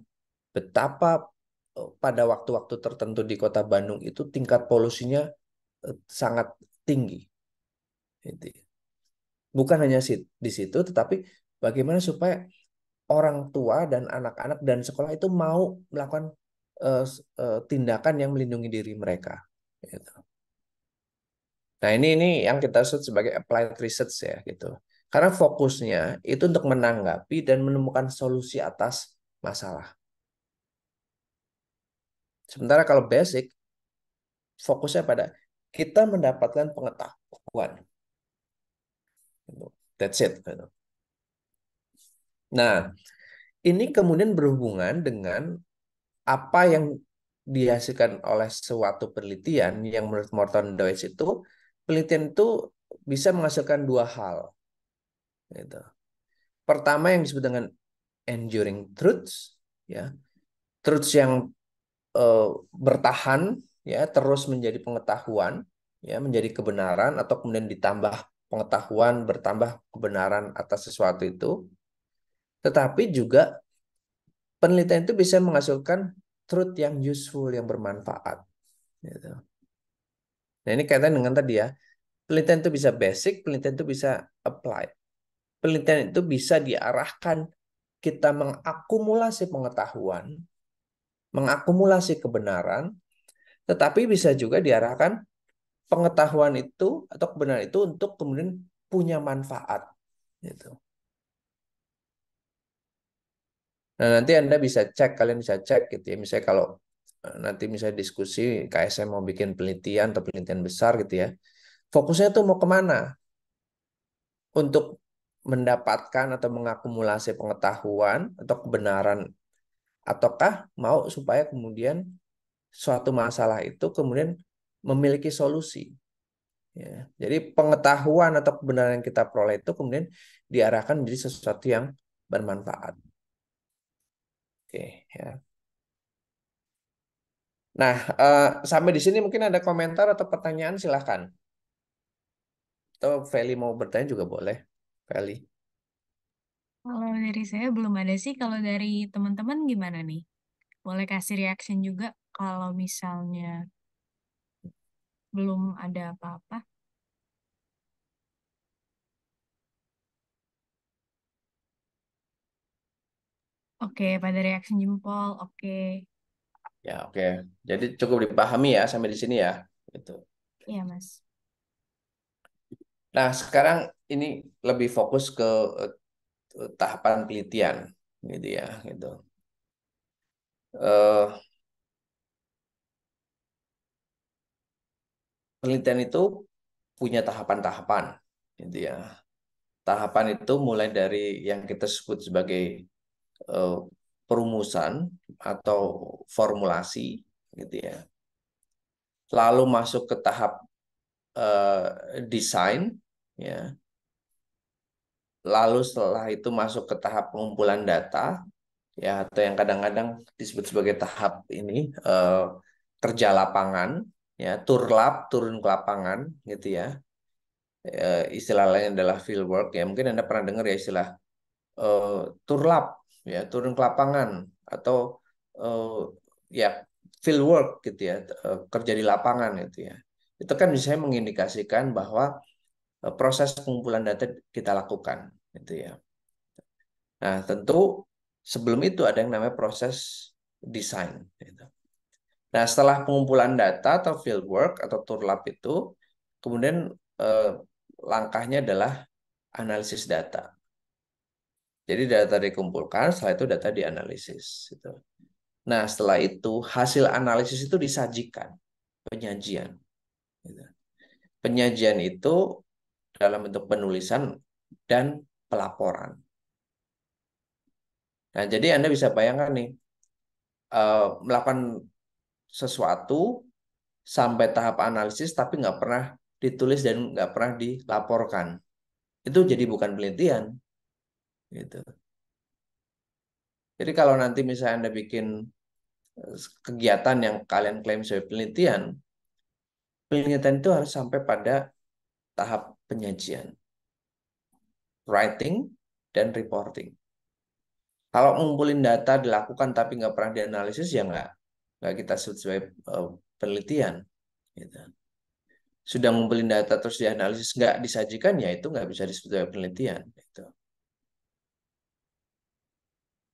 B: betapa pada waktu-waktu tertentu di Kota Bandung itu tingkat polusinya sangat tinggi. Gitu. Bukan hanya di situ, tetapi bagaimana supaya orang tua dan anak-anak dan sekolah itu mau melakukan tindakan yang melindungi diri mereka. Gitu. Nah ini yang kita sebut sebagai applied research ya gitu. Karena fokusnya itu untuk menanggapi dan menemukan solusi atas masalah. Sementara kalau basic fokusnya pada kita mendapatkan pengetahuan. Gitu. That's it. Gitu. Nah, ini kemudian berhubungan dengan apa yang dihasilkan oleh suatu penelitian yang menurut Morton Deutsch itu penelitian itu bisa menghasilkan dua hal. Gitu. Pertama yang disebut dengan enduring truths, ya, truths yang eh, bertahan, ya, terus menjadi pengetahuan, ya, menjadi kebenaran atau kemudian ditambah pengetahuan bertambah kebenaran atas sesuatu itu. Tetapi juga penelitian itu bisa menghasilkan truth yang useful, yang bermanfaat. Gitu. Nah ini kaitan dengan tadi ya, penelitian itu bisa basic, penelitian itu bisa apply. Penelitian itu bisa diarahkan kita mengakumulasi pengetahuan, mengakumulasi kebenaran, Tetapi bisa juga diarahkan pengetahuan itu atau kebenaran itu untuk kemudian punya manfaat gitu. Nah, nanti Anda bisa cek, kalian bisa cek gitu ya. Misalnya kalau nanti misalnya diskusi KSM mau bikin penelitian atau penelitian besar gitu ya. Fokusnya tuh mau kemana? Untuk mendapatkan atau mengakumulasi pengetahuan atau kebenaran, ataukah mau supaya kemudian suatu masalah itu kemudian memiliki solusi. Ya. Jadi pengetahuan atau kebenaran yang kita peroleh itu kemudian diarahkan menjadi sesuatu yang bermanfaat. Oke, ya. Nah, sampai di sini mungkin ada komentar atau pertanyaan silahkan. Atau Feli mau bertanya juga boleh. Feli.
A: Kalau dari saya belum ada sih. Kalau dari teman-teman gimana nih? Boleh kasih reaction juga kalau misalnya belum ada apa-apa. Oke, pada reaction jempol. Oke,
B: Ya, oke. Jadi cukup dipahami ya sampai di sini ya. Gitu.
A: iya Mas.
B: Nah, sekarang ini lebih fokus ke tahapan penelitian gitu ya, gitu. Eh, Penelitian itu punya tahapan-tahapan gitu ya. Tahapan itu mulai dari yang kita sebut sebagai eh, perumusan atau formulasi gitu ya. Lalu masuk ke tahap desain ya. Lalu setelah itu masuk ke tahap pengumpulan data ya, atau yang kadang-kadang disebut sebagai tahap ini kerja lapangan ya, turlap, turun ke lapangan gitu ya. Istilah lain adalah field work ya. Mungkin Anda pernah dengar ya istilah eh, turlap ya, turun ke lapangan atau eh, ya field work gitu ya, kerja di lapangan gitu ya. Itu kan bisa mengindikasikan bahwa proses pengumpulan data kita lakukan gitu ya. Nah, tentu sebelum itu ada yang namanya proses desain gitu. Nah, setelah pengumpulan data atau field work atau turlap itu, kemudian eh, langkahnya adalah analisis data. Jadi data dikumpulkan, setelah itu data dianalisis. Gitu. Nah, setelah itu hasil analisis itu disajikan, penyajian. Gitu. Penyajian itu dalam bentuk penulisan dan pelaporan. Nah, jadi Anda bisa bayangkan nih, melakukan sesuatu sampai tahap analisis tapi nggak pernah ditulis dan nggak pernah dilaporkan. Itu jadi bukan penelitian. Gitu. Jadi kalau nanti misalnya Anda bikin kegiatan yang kalian klaim sebagai penelitian, penelitian itu harus sampai pada tahap penyajian, writing, dan reporting. Kalau ngumpulin data dilakukan tapi nggak pernah dianalisis, ya nggak kita sebut sebagai penelitian. Gitu. Sudah ngumpulin data terus dianalisis nggak disajikan, ya itu nggak bisa disebut sebagai penelitian. Gitu.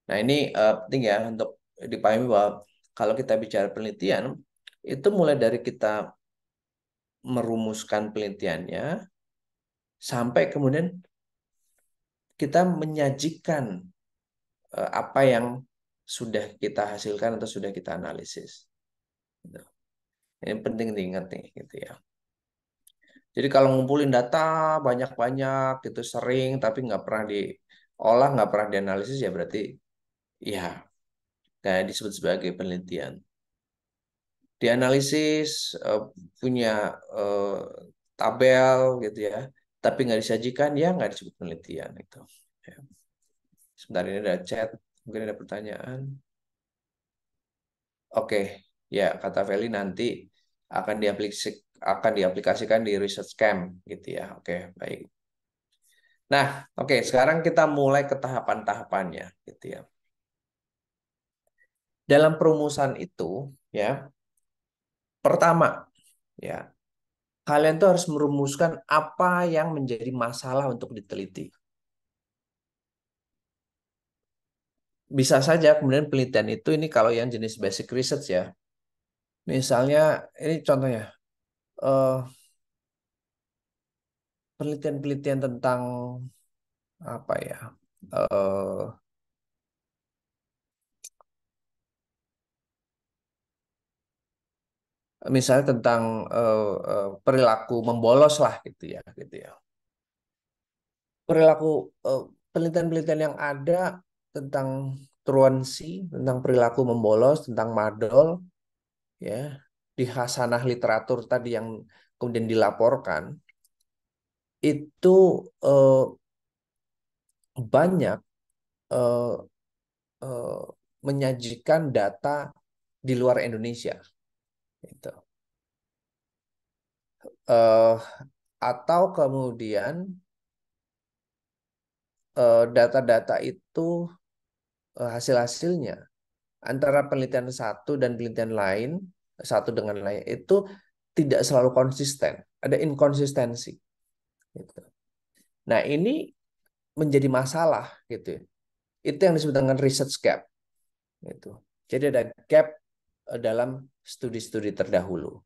B: Nah ini penting ya untuk dipahami bahwa kalau kita bicara penelitian, itu mulai dari kita merumuskan penelitiannya, sampai kemudian kita menyajikan apa yang sudah kita hasilkan atau sudah kita analisis. Gitu. Ini penting diingat nih, gitu ya. Jadi kalau ngumpulin data banyak-banyak, itu sering, tapi nggak pernah diolah, nggak pernah dianalisis, ya berarti ya kayak disebut sebagai penelitian. Dianalisis, punya eh, tabel gitu ya, tapi nggak disajikan, ya nggak disebut penelitian itu. Ya. Sebentar ini ada chat, mungkin ada pertanyaan. Oke, ya kata Feli nanti akan diaplikasikan di research camp gitu ya. Oke, baik. Nah, oke, sekarang kita mulai ke tahapan-tahapannya gitu ya. Dalam perumusan itu ya, pertama ya, kalian tuh harus merumuskan apa yang menjadi masalah untuk diteliti. Bisa saja kemudian penelitian itu ini kalau yang jenis basic research ya. Misalnya, ini contohnya, eh, penelitian-penelitian tentang apa ya? eh Misalnya tentang perilaku membolos lah gitu ya, gitu ya. Perilaku eh, penelitian-penelitian yang ada tentang truancy, tentang perilaku membolos, tentang madol, ya, di khasanah literatur tadi yang kemudian dilaporkan itu eh, banyak eh, eh, menyajikan data di luar Indonesia, gitu. Eh, atau kemudian data-data itu hasil-hasilnya antara penelitian satu dan penelitian lain, satu dengan lain itu tidak selalu konsisten, ada inkonsistensi, gitu. Nah, ini menjadi masalah, gitu ya. Itu yang disebut dengan research gap, gitu. Jadi ada gap dalam studi-studi terdahulu,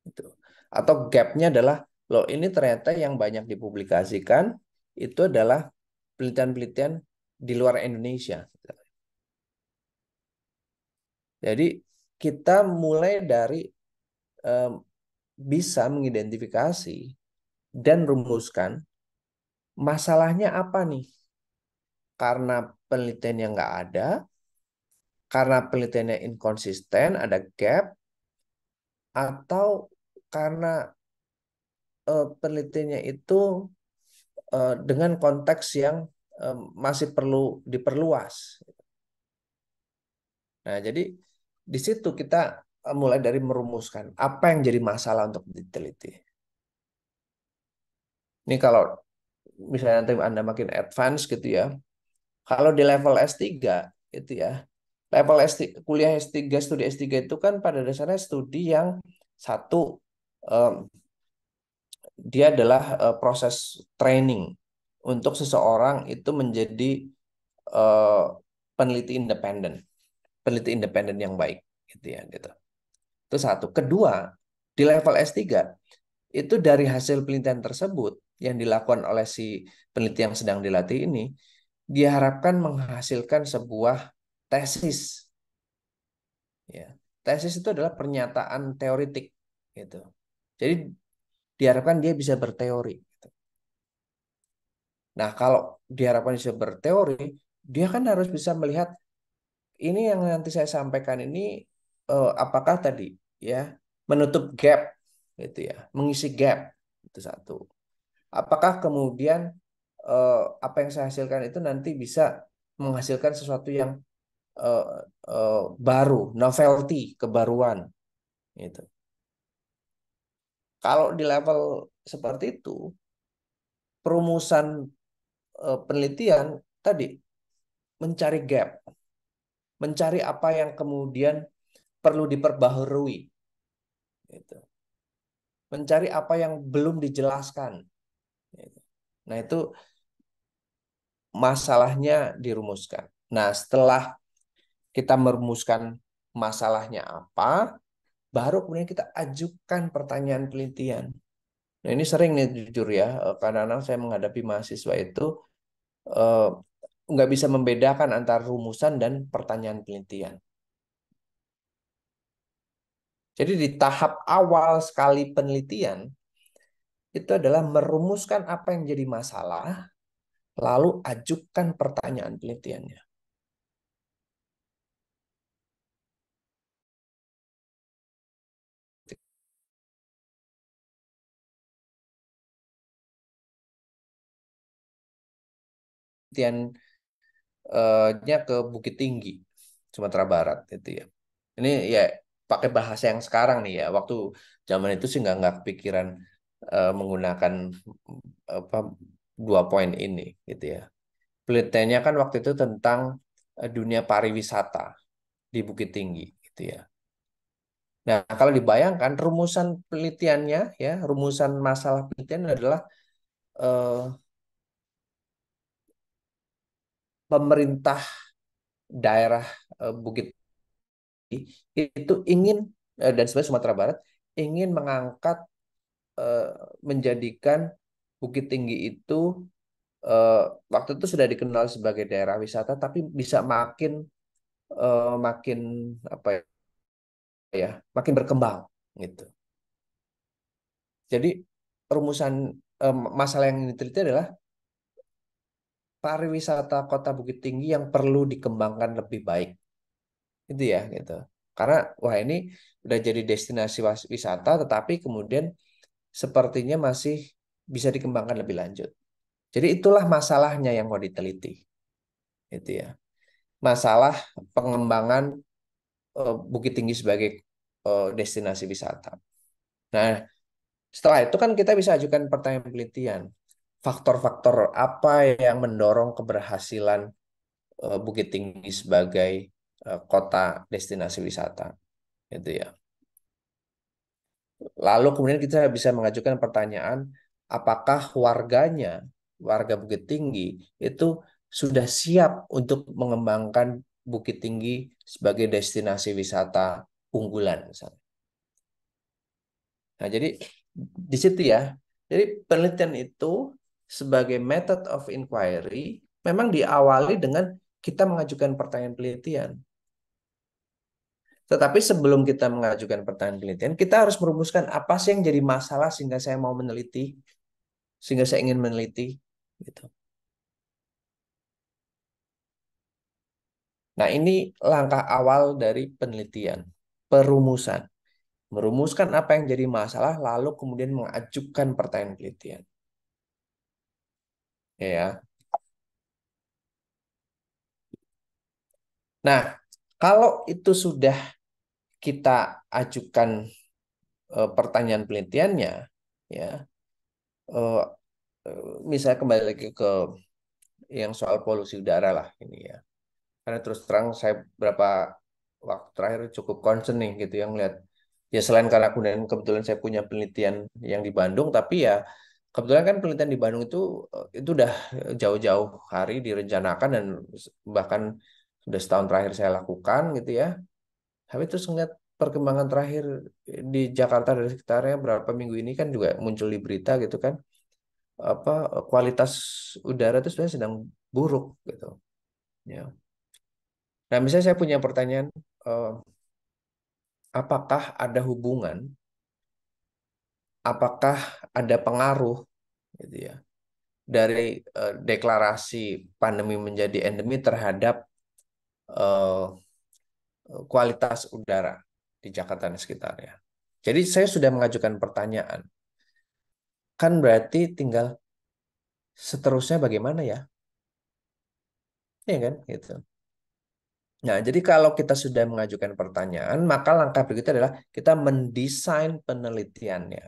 B: gitu. Atau gapnya adalah, loh ini ternyata yang banyak dipublikasikan itu adalah penelitian-penelitian di luar Indonesia. Jadi kita mulai dari eh, bisa mengidentifikasi dan rumuskan masalahnya apa nih? Karena penelitiannya nggak ada, karena penelitiannya inkonsisten, ada gap, atau karena penelitiannya itu dengan konteks yang masih perlu diperluas. Nah, jadi di situ kita mulai dari merumuskan apa yang jadi masalah untuk diteliti. Ini kalau misalnya nanti Anda makin advance gitu ya, kalau di level S3 itu ya, level S3, kuliah S3, studi S3 itu kan pada dasarnya studi yang satu, em, dia adalah proses training untuk seseorang itu menjadi eh, peneliti independen, peneliti independen yang baik, gitu ya, gitu. Itu satu. Kedua, di level S3 itu dari hasil penelitian tersebut yang dilakukan oleh si peneliti yang sedang dilatih ini, diharapkan menghasilkan sebuah tesis. Ya, tesis itu adalah pernyataan teoritik, gitu. Jadi diharapkan dia bisa berteori. Nah, kalau diharapkan bisa berteori, dia kan harus bisa melihat ini yang nanti saya sampaikan ini apakah tadi ya menutup gap, gitu ya, mengisi gap, itu satu. Apakah kemudian apa yang saya hasilkan itu nanti bisa menghasilkan sesuatu yang eh, baru, novelty, kebaruan, gitu. Kalau di level seperti itu, perumusan penelitian tadi mencari gap, mencari apa yang kemudian perlu diperbaharui, gitu. Mencari apa yang belum dijelaskan, gitu. Nah, itu masalahnya dirumuskan. Nah, setelah kita merumuskan masalahnya apa, baru kemudian kita ajukan pertanyaan penelitian. Nah, ini sering nih jujur ya, kadang-kadang saya menghadapi mahasiswa itu eh, nggak bisa membedakan antara rumusan dan pertanyaan penelitian. Jadi di tahap awal sekali penelitian, itu adalah merumuskan apa yang jadi masalah, lalu ajukan pertanyaan penelitiannya. Penelitiannya ke Bukit Tinggi, Sumatera Barat itu ya. Ini ya pakai bahasa yang sekarang nih ya. Waktu zaman itu sih nggak kepikiran menggunakan apa dua poin ini, gitu ya. Penelitiannya kan waktu itu tentang dunia pariwisata di Bukit Tinggi, gitu ya. Nah, kalau dibayangkan rumusan penelitiannya ya, rumusan masalah penelitian adalah eh, pemerintah daerah Bukit Tinggi itu ingin dan sebenarnya Sumatera Barat ingin mengangkat eh, menjadikan Bukit Tinggi itu eh, waktu itu sudah dikenal sebagai daerah wisata, tapi bisa makin apa ya, makin berkembang gitu. Jadi rumusan masalah yang diteliti adalah pariwisata Kota Bukit Tinggi yang perlu dikembangkan lebih baik, itu ya gitu. Karena wah ini udah jadi destinasi wisata, tetapi kemudian sepertinya masih bisa dikembangkan lebih lanjut. Jadi itulah masalahnya yang mau diteliti, itu ya. Masalah pengembangan Bukit Tinggi sebagai destinasi wisata. Nah, setelah itu kan kita bisa ajukan pertanyaan penelitian. Faktor-faktor apa yang mendorong keberhasilan Bukit Tinggi sebagai kota destinasi wisata, gitu ya. Lalu kemudian kita bisa mengajukan pertanyaan, apakah warga Bukit Tinggi itu sudah siap untuk mengembangkan Bukit Tinggi sebagai destinasi wisata unggulan misalnya. Nah, jadi di situ ya. Jadi penelitian itu sebagai method of inquiry memang diawali dengan kita mengajukan pertanyaan penelitian. Tetapi sebelum kita mengajukan pertanyaan penelitian, kita harus merumuskan apa sih yang jadi masalah sehingga saya mau meneliti, sehingga saya ingin meneliti, gitu. Nah, ini langkah awal dari penelitian, perumusan. Merumuskan apa yang jadi masalah, lalu kemudian mengajukan pertanyaan penelitian. Ya. Nah, kalau itu sudah kita ajukan pertanyaan penelitiannya, ya, eh, misalnya kembali lagi ke yang soal polusi udara lah ini ya. Karena terus terang saya berapa waktu terakhir cukup concerning gitu yang lihat ya selain karena kemudian kebetulan saya punya penelitian yang di Bandung, tapi ya kebetulan kan penelitian di Bandung itu udah jauh-jauh hari direncanakan dan bahkan sudah setahun terakhir saya lakukan gitu ya. Tapi terus ngeliat perkembangan terakhir di Jakarta dan sekitarnya berapa minggu ini kan juga muncul di berita gitu kan, apa kualitas udara itu sebenarnya sedang buruk gitu. Ya. Nah, misalnya saya punya pertanyaan, eh, apakah ada hubungan, apakah ada pengaruh, gitu ya, dari deklarasi pandemi menjadi endemi terhadap eh, kualitas udara di Jakarta dan sekitarnya. Jadi saya sudah mengajukan pertanyaan, kan berarti tinggal seterusnya bagaimana ya, ya kan, gitu. Nah, jadi kalau kita sudah mengajukan pertanyaan, maka langkah berikutnya adalah kita mendesain penelitiannya.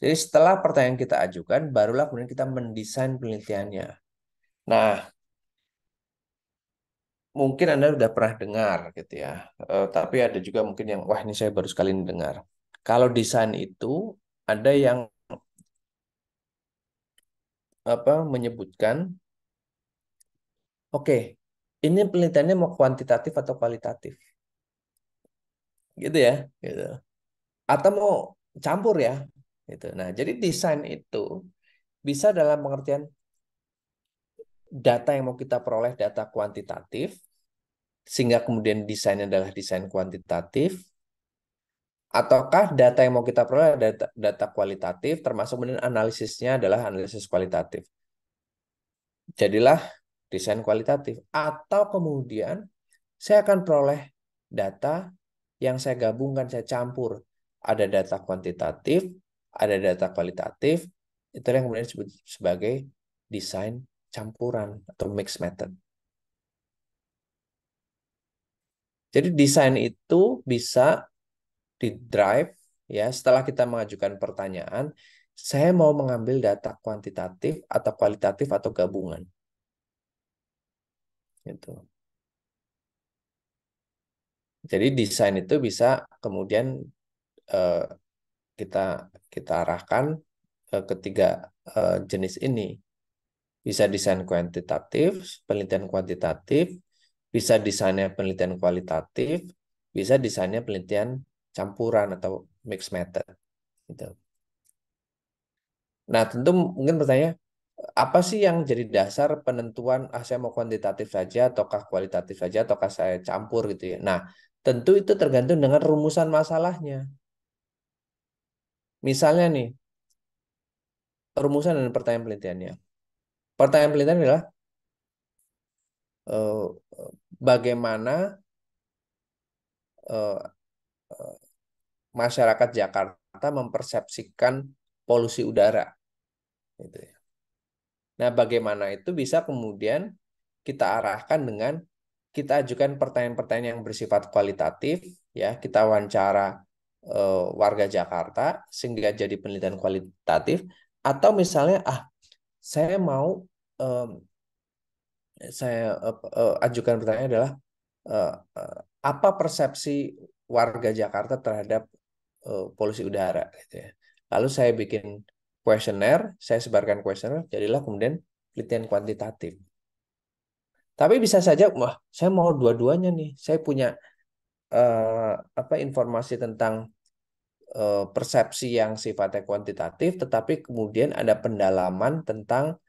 B: Jadi setelah pertanyaan kita ajukan, barulah kemudian kita mendesain penelitiannya. Nah, mungkin Anda sudah pernah dengar gitu ya. Tapi ada juga mungkin yang, wah ini saya baru sekali ini dengar. Kalau desain itu ada yang apa menyebutkan, oke, ini penelitiannya mau kuantitatif atau kualitatif, gitu ya, gitu. Atau mau campur ya, gitu. Nah, jadi desain itu bisa dalam pengertian data yang mau kita peroleh data kuantitatif, sehingga kemudian desainnya adalah desain kuantitatif, ataukah data yang mau kita peroleh data kualitatif, termasuk kemudian analisisnya adalah analisis kualitatif. Jadilah desain kualitatif. Atau kemudian saya akan peroleh data yang saya gabungkan, saya campur. Ada data kuantitatif, ada data kualitatif, itu yang kemudian disebut sebagai desain campuran atau mixed method. Jadi desain itu bisa di drive ya setelah kita mengajukan pertanyaan, saya mau mengambil data kuantitatif atau kualitatif atau gabungan gitu. Jadi desain itu bisa kemudian eh, kita kita arahkan ketiga jenis ini. Bisa desain kuantitatif, penelitian kuantitatif, Bisa desainnya penelitian kualitatif, bisa desainnya penelitian campuran atau mixed method. Gitu. Nah, tentu mungkin bertanya, apa sih yang jadi dasar penentuan, saya mau kuantitatif saja, ataukah kualitatif saja, ataukah saya campur gitu ya. Nah, tentu itu tergantung dengan rumusan masalahnya. Misalnya nih, rumusan dan pertanyaan penelitiannya. Pertanyaan penelitian adalah eh, bagaimana eh, masyarakat Jakarta mempersepsikan polusi udara. Gitu ya. Nah, bagaimana itu bisa kemudian kita arahkan dengan kita ajukan pertanyaan-pertanyaan yang bersifat kualitatif, ya, kita wawancara warga Jakarta sehingga jadi penelitian kualitatif, atau misalnya, saya mau em, saya ajukan pertanyaan adalah eh, eh, apa persepsi warga Jakarta terhadap polusi udara gitu ya. Lalu saya bikin kuesioner, saya sebarkan kuesioner, jadilah kemudian penelitian kuantitatif. Tapi bisa saja, wah, saya mau dua-duanya nih. Saya punya informasi tentang persepsi yang sifatnya kuantitatif, tetapi kemudian ada pendalaman tentang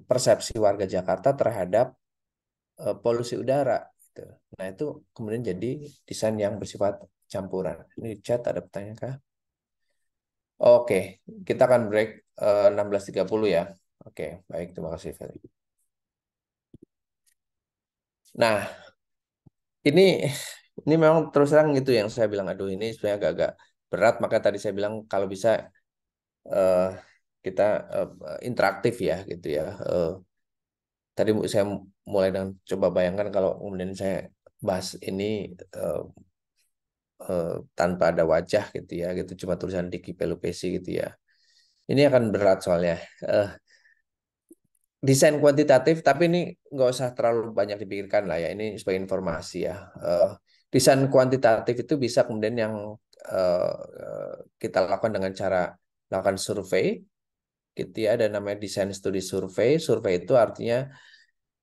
B: persepsi warga Jakarta terhadap polusi udara. Gitu. Nah, itu kemudian jadi desain yang bersifat campuran. Ini di chat ada pertanyaan kah? Oke, kita akan break 16.30 ya. Oke, baik, terima kasih, Ferry. Nah, ini ini memang terus terang gitu yang saya bilang, aduh ini sebenarnya agak-agak berat, maka tadi saya bilang kalau bisa eh, kita interaktif ya gitu ya. Tadi saya mulai dengan coba bayangkan kalau kemudian saya bahas ini eh, tanpa ada wajah gitu ya, gitu cuma tulisan Diki Pelupesi gitu ya. Ini akan berat soalnya. Eh, Desain kuantitatif, tapi ini nggak usah terlalu banyak dipikirkan lah ya. Ini sebagai informasi ya. Eh, Desain kuantitatif itu bisa kemudian yang eh, kita lakukan dengan cara lakukan survei, gitu ya. Ada namanya desain studi survei. Survei itu artinya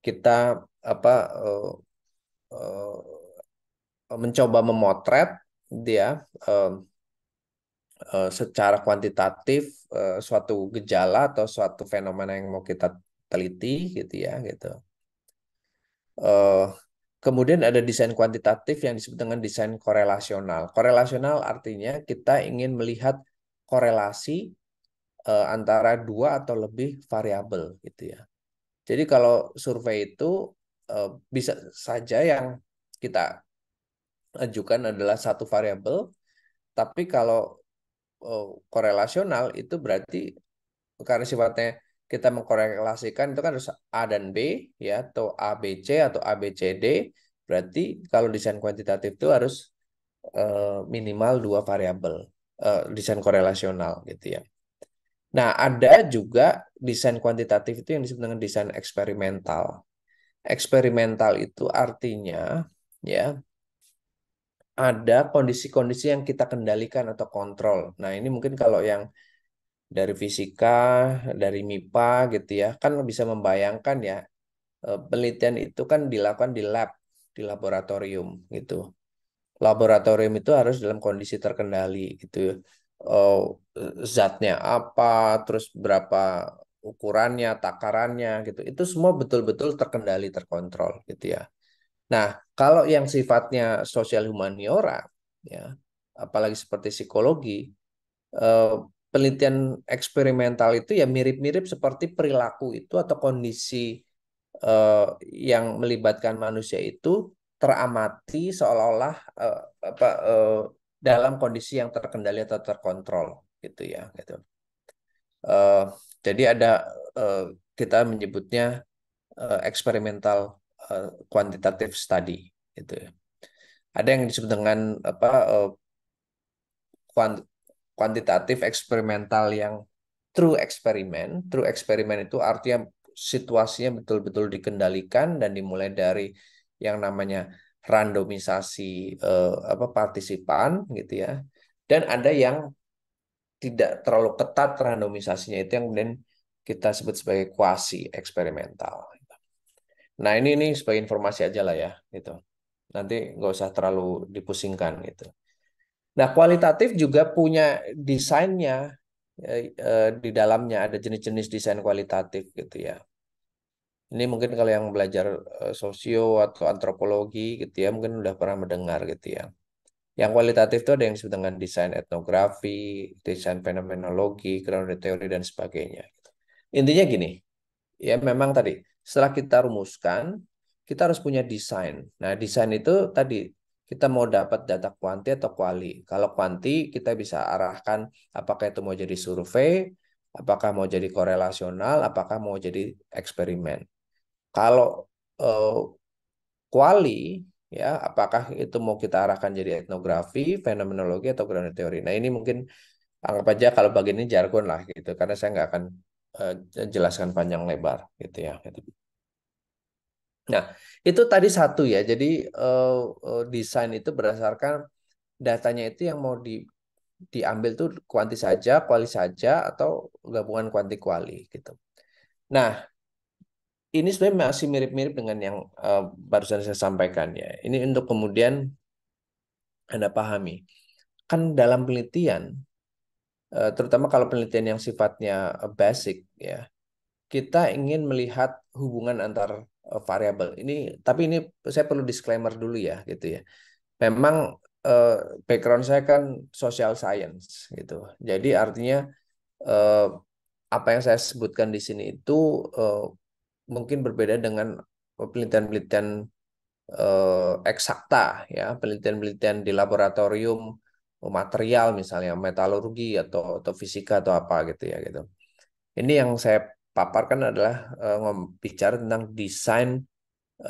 B: kita apa eh, mencoba memotret dia eh, secara kuantitatif suatu gejala atau suatu fenomena yang mau kita teliti, gitu ya, gitu. Eh, Kemudian ada desain kuantitatif yang disebut dengan desain korelasional. Korelasional artinya kita ingin melihat korelasi antara dua atau lebih variabel gitu ya. Jadi kalau survei itu bisa saja yang kita ajukan adalah satu variabel, tapi kalau korelasional itu berarti karena sifatnya kita mengkorelasikan itu kan harus A dan B ya, atau A B C atau A B C D, berarti kalau desain kuantitatif itu harus minimal dua variabel, desain korelasional gitu ya. Nah, ada juga desain kuantitatif itu yang disebut dengan desain eksperimental. Eksperimental itu artinya ya ada kondisi-kondisi yang kita kendalikan atau kontrol. Nah, ini mungkin kalau yang dari fisika, dari MIPA gitu ya, kan bisa membayangkan ya, penelitian itu kan dilakukan di lab, di laboratorium gitu. Laboratorium itu harus dalam kondisi terkendali gitu ya. Eh, Zatnya apa, terus berapa ukurannya, takarannya gitu. Itu semua betul-betul terkendali, terkontrol gitu ya. Nah, kalau yang sifatnya sosial humaniora ya, apalagi seperti psikologi, eh, penelitian eksperimental itu ya mirip-mirip seperti perilaku itu atau kondisi eh, yang melibatkan manusia itu teramati seolah-olah eh, apa dalam kondisi yang terkendali atau terkontrol gitu ya gitu. Eh, jadi ada eh, kita menyebutnya eksperimental quantitative study gitu ya. Ada yang disebut dengan apa kuantitatif eksperimental yang true eksperimen. True eksperimen itu artinya situasinya betul-betul dikendalikan dan dimulai dari yang namanya randomisasi partisipan gitu ya. Dan ada yang tidak terlalu ketat randomisasinya, itu yang kemudian kita sebut sebagai kuasi eksperimental. Nah, ini sebagai informasi aja lah ya, gitu. Nanti nggak usah terlalu dipusingkan gitu. Nah, kualitatif juga punya desainnya, di dalamnya ada jenis-jenis desain kualitatif gitu ya. Ini mungkin kalau yang belajar sosio atau antropologi gitu ya, mungkin udah pernah mendengar gitu ya. Yang kualitatif itu ada yang disebut dengan desain etnografi, desain fenomenologi, ground theory dan sebagainya. Intinya gini, ya memang tadi setelah kita rumuskan, kita harus punya desain. Nah, desain itu tadi kita mau dapat data kuanti atau kuali. Kalau kuanti kita bisa arahkan apakah itu mau jadi survei, apakah mau jadi korelasional, apakah mau jadi eksperimen. Kalau eh, kuali, ya apakah itu mau kita arahkan jadi etnografi, fenomenologi atau ground theory. Nah, ini mungkin anggap aja kalau bagian ini jargon lah gitu, karena saya nggak akan eh, jelaskan panjang lebar gitu ya. Gitu. Nah, itu tadi satu ya. Jadi desain itu berdasarkan datanya itu yang mau diambil tuh kuanti saja, kuali saja, atau gabungan kuanti kuali gitu. Nah, ini sebenarnya masih mirip-mirip dengan yang barusan saya sampaikan ya. Ini untuk kemudian Anda pahami. Kan dalam penelitian, terutama kalau penelitian yang sifatnya basic ya, kita ingin melihat hubungan antar variabel. Tapi ini saya perlu disclaimer dulu ya, gitu ya. Memang eh, background saya kan social science gitu. Jadi artinya eh, apa yang saya sebutkan di sini itu eh, mungkin berbeda dengan penelitian-penelitian eksakta ya, penelitian-penelitian di laboratorium material misalnya metalurgi atau fisika atau apa gitu ya gitu. Ini yang saya paparkan adalah bicara tentang desain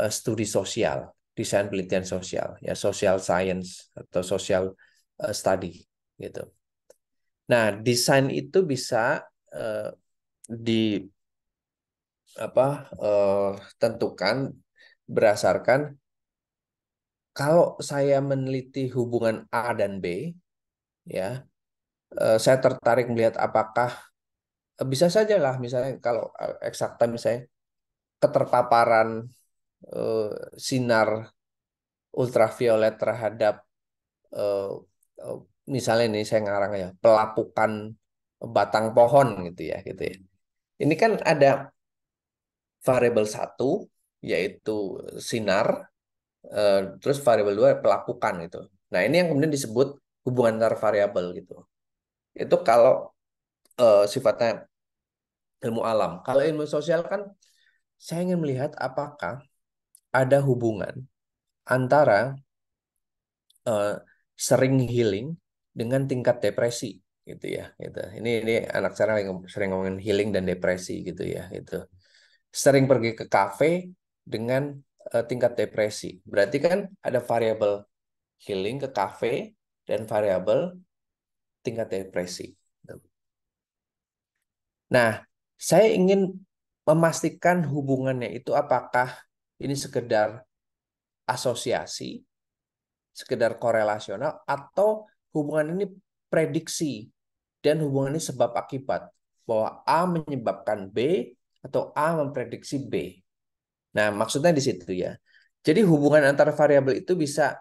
B: studi sosial, desain penelitian sosial, ya social science atau social study gitu. Nah, desain itu bisa eh, di apa tentukan berdasarkan kalau saya meneliti hubungan A dan B, ya, saya tertarik melihat apakah bisa saja lah misalnya kalau eksakta misalnya keterpaparan eh, sinar ultraviolet terhadap eh, eh, misalnya ini saya ngarang ya pelapukan batang pohon gitu ya gitu ya. Ini kan ada variabel satu yaitu sinar, terus variabel dua pelapukan gitu. Nah, ini yang kemudian disebut hubungan antar variabel gitu. Itu kalau sifatnya ilmu alam. Kalau ilmu sosial kan saya ingin melihat apakah ada hubungan antara eh, sering healing dengan tingkat depresi gitu ya gitu. Ini anak saya sering ngomongin healing dan depresi gitu ya itu. Sering pergi ke kafe dengan tingkat depresi. Berarti kan ada variabel healing ke kafe dan variabel tingkat depresi. Nah, saya ingin memastikan hubungannya itu apakah ini sekedar asosiasi, sekedar korelasional, atau hubungan ini prediksi dan hubungan ini sebab akibat bahwa A menyebabkan B atau A memprediksi B. Nah, maksudnya di situ ya. Jadi hubungan antara variabel itu bisa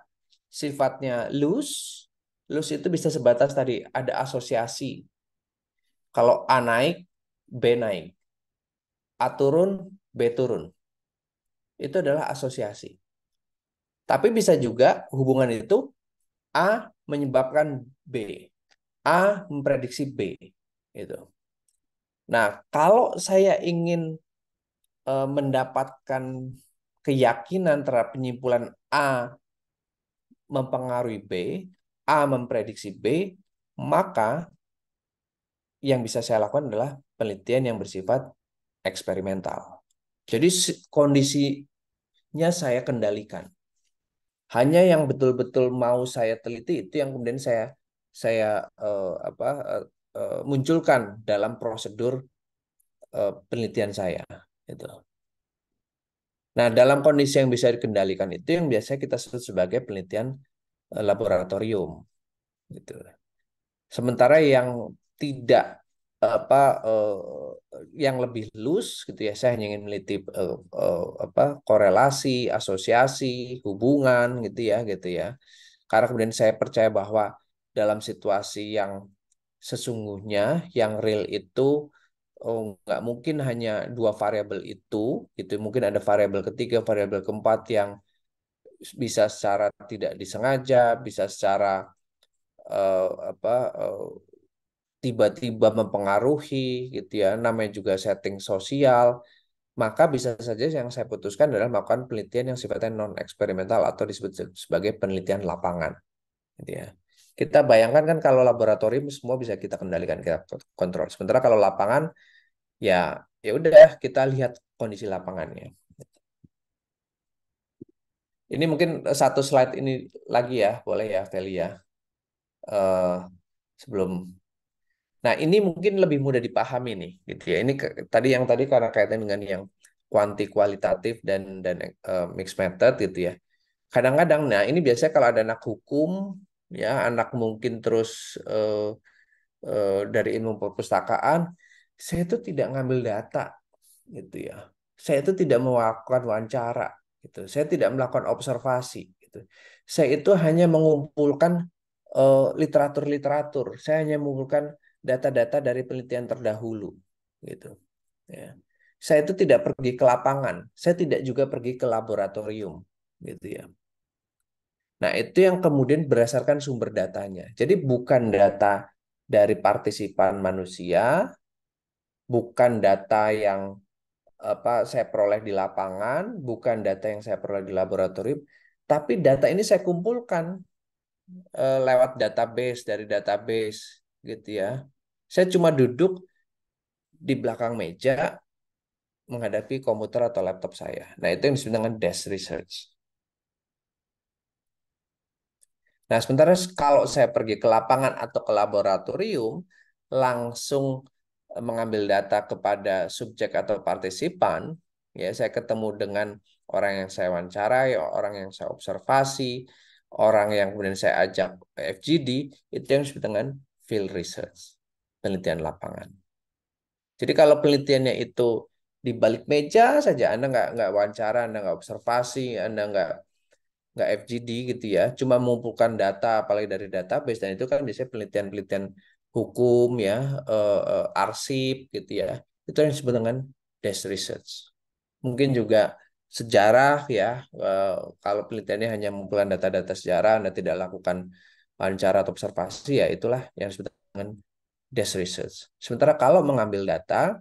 B: sifatnya loose. Loose itu bisa sebatas tadi ada asosiasi. Kalau A naik, B naik. A turun, B turun. Itu adalah asosiasi. Tapi bisa juga hubungan itu A menyebabkan B. A memprediksi B. Itu. Nah, kalau saya ingin mendapatkan keyakinan terhadap penyimpulan A mempengaruhi B, A memprediksi B, maka yang bisa saya lakukan adalah penelitian yang bersifat eksperimental. Jadi kondisinya saya kendalikan. Hanya yang betul-betul mau saya teliti itu yang kemudian saya apa munculkan dalam prosedur penelitian saya. Itu. Nah, dalam kondisi yang bisa dikendalikan itu yang biasanya kita sebut sebagai penelitian laboratorium. Gitu. Sementara yang tidak apa yang lebih loose gitu ya. Saya hanya ingin meneliti apa korelasi, asosiasi, hubungan gitu ya. Karena kemudian saya percaya bahwa dalam situasi yang sesungguhnya, yang real itu nggak mungkin hanya dua variabel itu, gitu. Mungkin ada variabel ketiga, variabel keempat yang bisa secara tidak disengaja, bisa secara apa tiba-tiba mempengaruhi, gitu ya. Namanya juga setting sosial. Maka bisa saja yang saya putuskan adalah melakukan penelitian yang sifatnya non eksperimental atau disebut sebagai penelitian lapangan, gitu ya. Kita bayangkan kan kalau laboratorium semua bisa kita kendalikan, kita kontrol. Sementara kalau lapangan ya ya udah kita lihat kondisi lapangannya. Ini mungkin satu slide ini lagi ya, boleh ya, Feli ya. Eh, sebelum, nah ini mungkin lebih mudah dipahami nih, gitu ya. Ini tadi karena kaitan dengan yang kuanti kualitatif dan mixed method gitu ya. Kadang-kadang, nah ini biasanya kalau ada anak hukum ya, anak mungkin terus dari ilmu perpustakaan, saya itu tidak ngambil data gitu ya. Saya itu tidak melakukan wawancara gitu. Saya tidak melakukan observasi gitu. Saya itu hanya mengumpulkan literatur-literatur. Saya hanya mengumpulkan data-data dari penelitian terdahulu gitu ya. Saya itu tidak pergi ke lapangan. Saya tidak juga pergi ke laboratorium gitu ya. Nah, itu yang kemudian berdasarkan sumber datanya. Jadi bukan data dari partisipan manusia, bukan data yang apa saya peroleh di lapangan, bukan data yang saya peroleh di laboratorium, tapi data ini saya kumpulkan lewat database dari database gitu ya. Saya cuma duduk di belakang meja menghadapi komputer atau laptop saya. Nah, itu yang disebut dengan desk research. Nah, sementara kalau saya pergi ke lapangan atau ke laboratorium, langsung mengambil data kepada subjek atau partisipan, ya saya ketemu dengan orang yang saya wawancarai, orang yang saya observasi, orang yang kemudian saya ajak FGD, itu yang disebut dengan field research, penelitian lapangan. Jadi kalau penelitiannya itu di balik meja saja, Anda nggak wawancara, Anda nggak observasi, Anda nggak FGD gitu ya, cuma mengumpulkan data apalagi dari database dan itu kan biasanya penelitian-penelitian hukum ya, arsip gitu ya, itu yang disebut dengan desk research. Mungkin juga sejarah ya, kalau penelitiannya hanya mengumpulkan data-data sejarah, Anda tidak lakukan wawancara atau observasi ya itulah yang disebut dengan desk research. Sementara kalau mengambil data,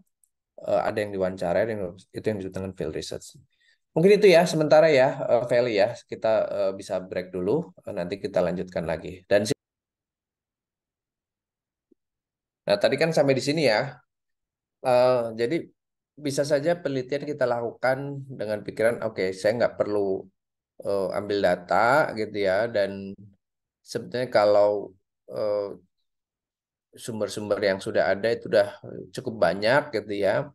B: ada yang diwawancara, itu yang disebut dengan field research. Mungkin itu ya sementara ya, Feli ya. Kita bisa break dulu, nanti kita lanjutkan lagi. Nah, tadi kan sampai di sini ya. Jadi bisa saja penelitian kita lakukan dengan pikiran, oke, saya nggak perlu ambil data gitu ya. Dan sebetulnya kalau eh, sumber-sumber yang sudah ada itu sudah cukup banyak gitu ya.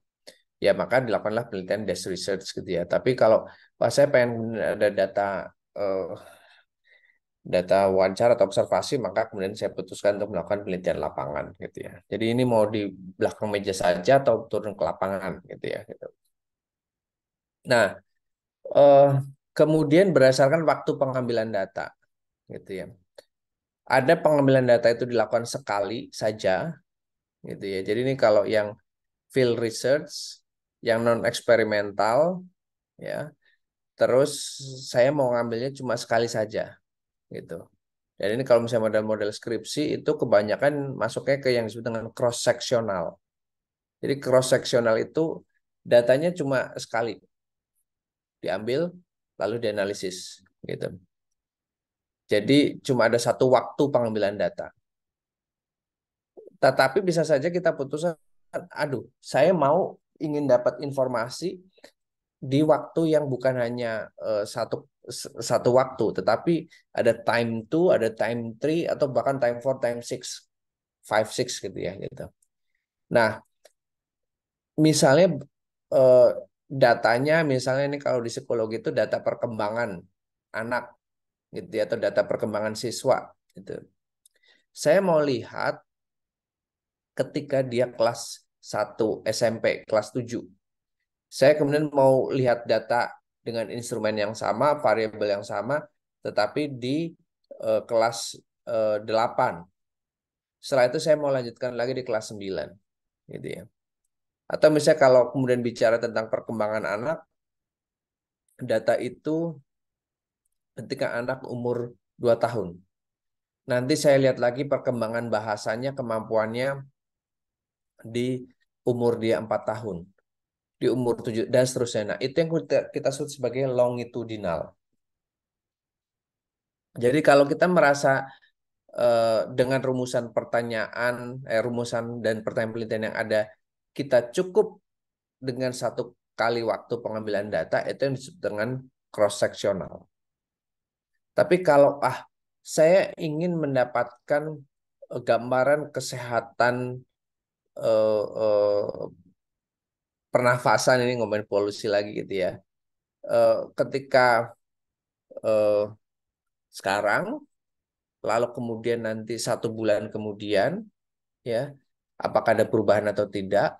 B: Ya maka dilakukanlah penelitian desk research gitu ya. Tapi kalau wah, saya pengen ada eh, data wawancara atau observasi, maka kemudian saya putuskan untuk melakukan penelitian lapangan gitu ya. Jadi ini mau di belakang meja saja atau turun ke lapangan gitu ya. Gitu. Nah, eh, kemudian berdasarkan waktu pengambilan data gitu ya. Ada pengambilan data itu dilakukan sekali saja gitu ya. Jadi ini kalau yang field research, yang non eksperimental ya. Terus saya mau ngambilnya cuma sekali saja gitu. Dan ini kalau misalnya model-model skripsi itu kebanyakan masuknya ke yang disebut dengan cross sectional. Jadi cross sectional itu datanya cuma sekali diambil lalu dianalisis gitu. Jadi cuma ada satu waktu pengambilan data. Tetapi bisa saja kita putuskan, aduh, saya mau ingin dapat informasi di waktu yang bukan hanya satu waktu, tetapi ada time two, ada time three, atau bahkan time four, time six, five, six gitu ya gitu. Nah, misalnya eh, datanya, misalnya ini kalau di psikologi itu data perkembangan anak gitu ya, atau data perkembangan siswa gitu. Saya mau lihat ketika dia kelas 1 SMP, kelas 7. Saya kemudian mau lihat data dengan instrumen yang sama, variabel yang sama, tetapi di kelas 8. Setelah itu saya mau lanjutkan lagi di kelas 9. Gitu ya. Atau misalnya kalau kemudian bicara tentang perkembangan anak, data itu ketika anak umur 2 tahun. Nanti saya lihat lagi perkembangan bahasanya, kemampuannya di umur dia 4 tahun, di umur 7, dan seterusnya. Nah, itu yang kita sebut sebagai longitudinal. Jadi kalau kita merasa dengan rumusan pertanyaan, rumusan dan pertanyaan penelitian yang ada, kita cukup dengan satu kali waktu pengambilan data, itu yang disebut dengan cross-sectional. Tapi kalau saya ingin mendapatkan gambaran kesehatan eh, eh, pernafasan, ini ngomongin polusi lagi gitu ya. Ketika eh, sekarang, lalu kemudian nanti 1 bulan kemudian, ya, apakah ada perubahan atau tidak,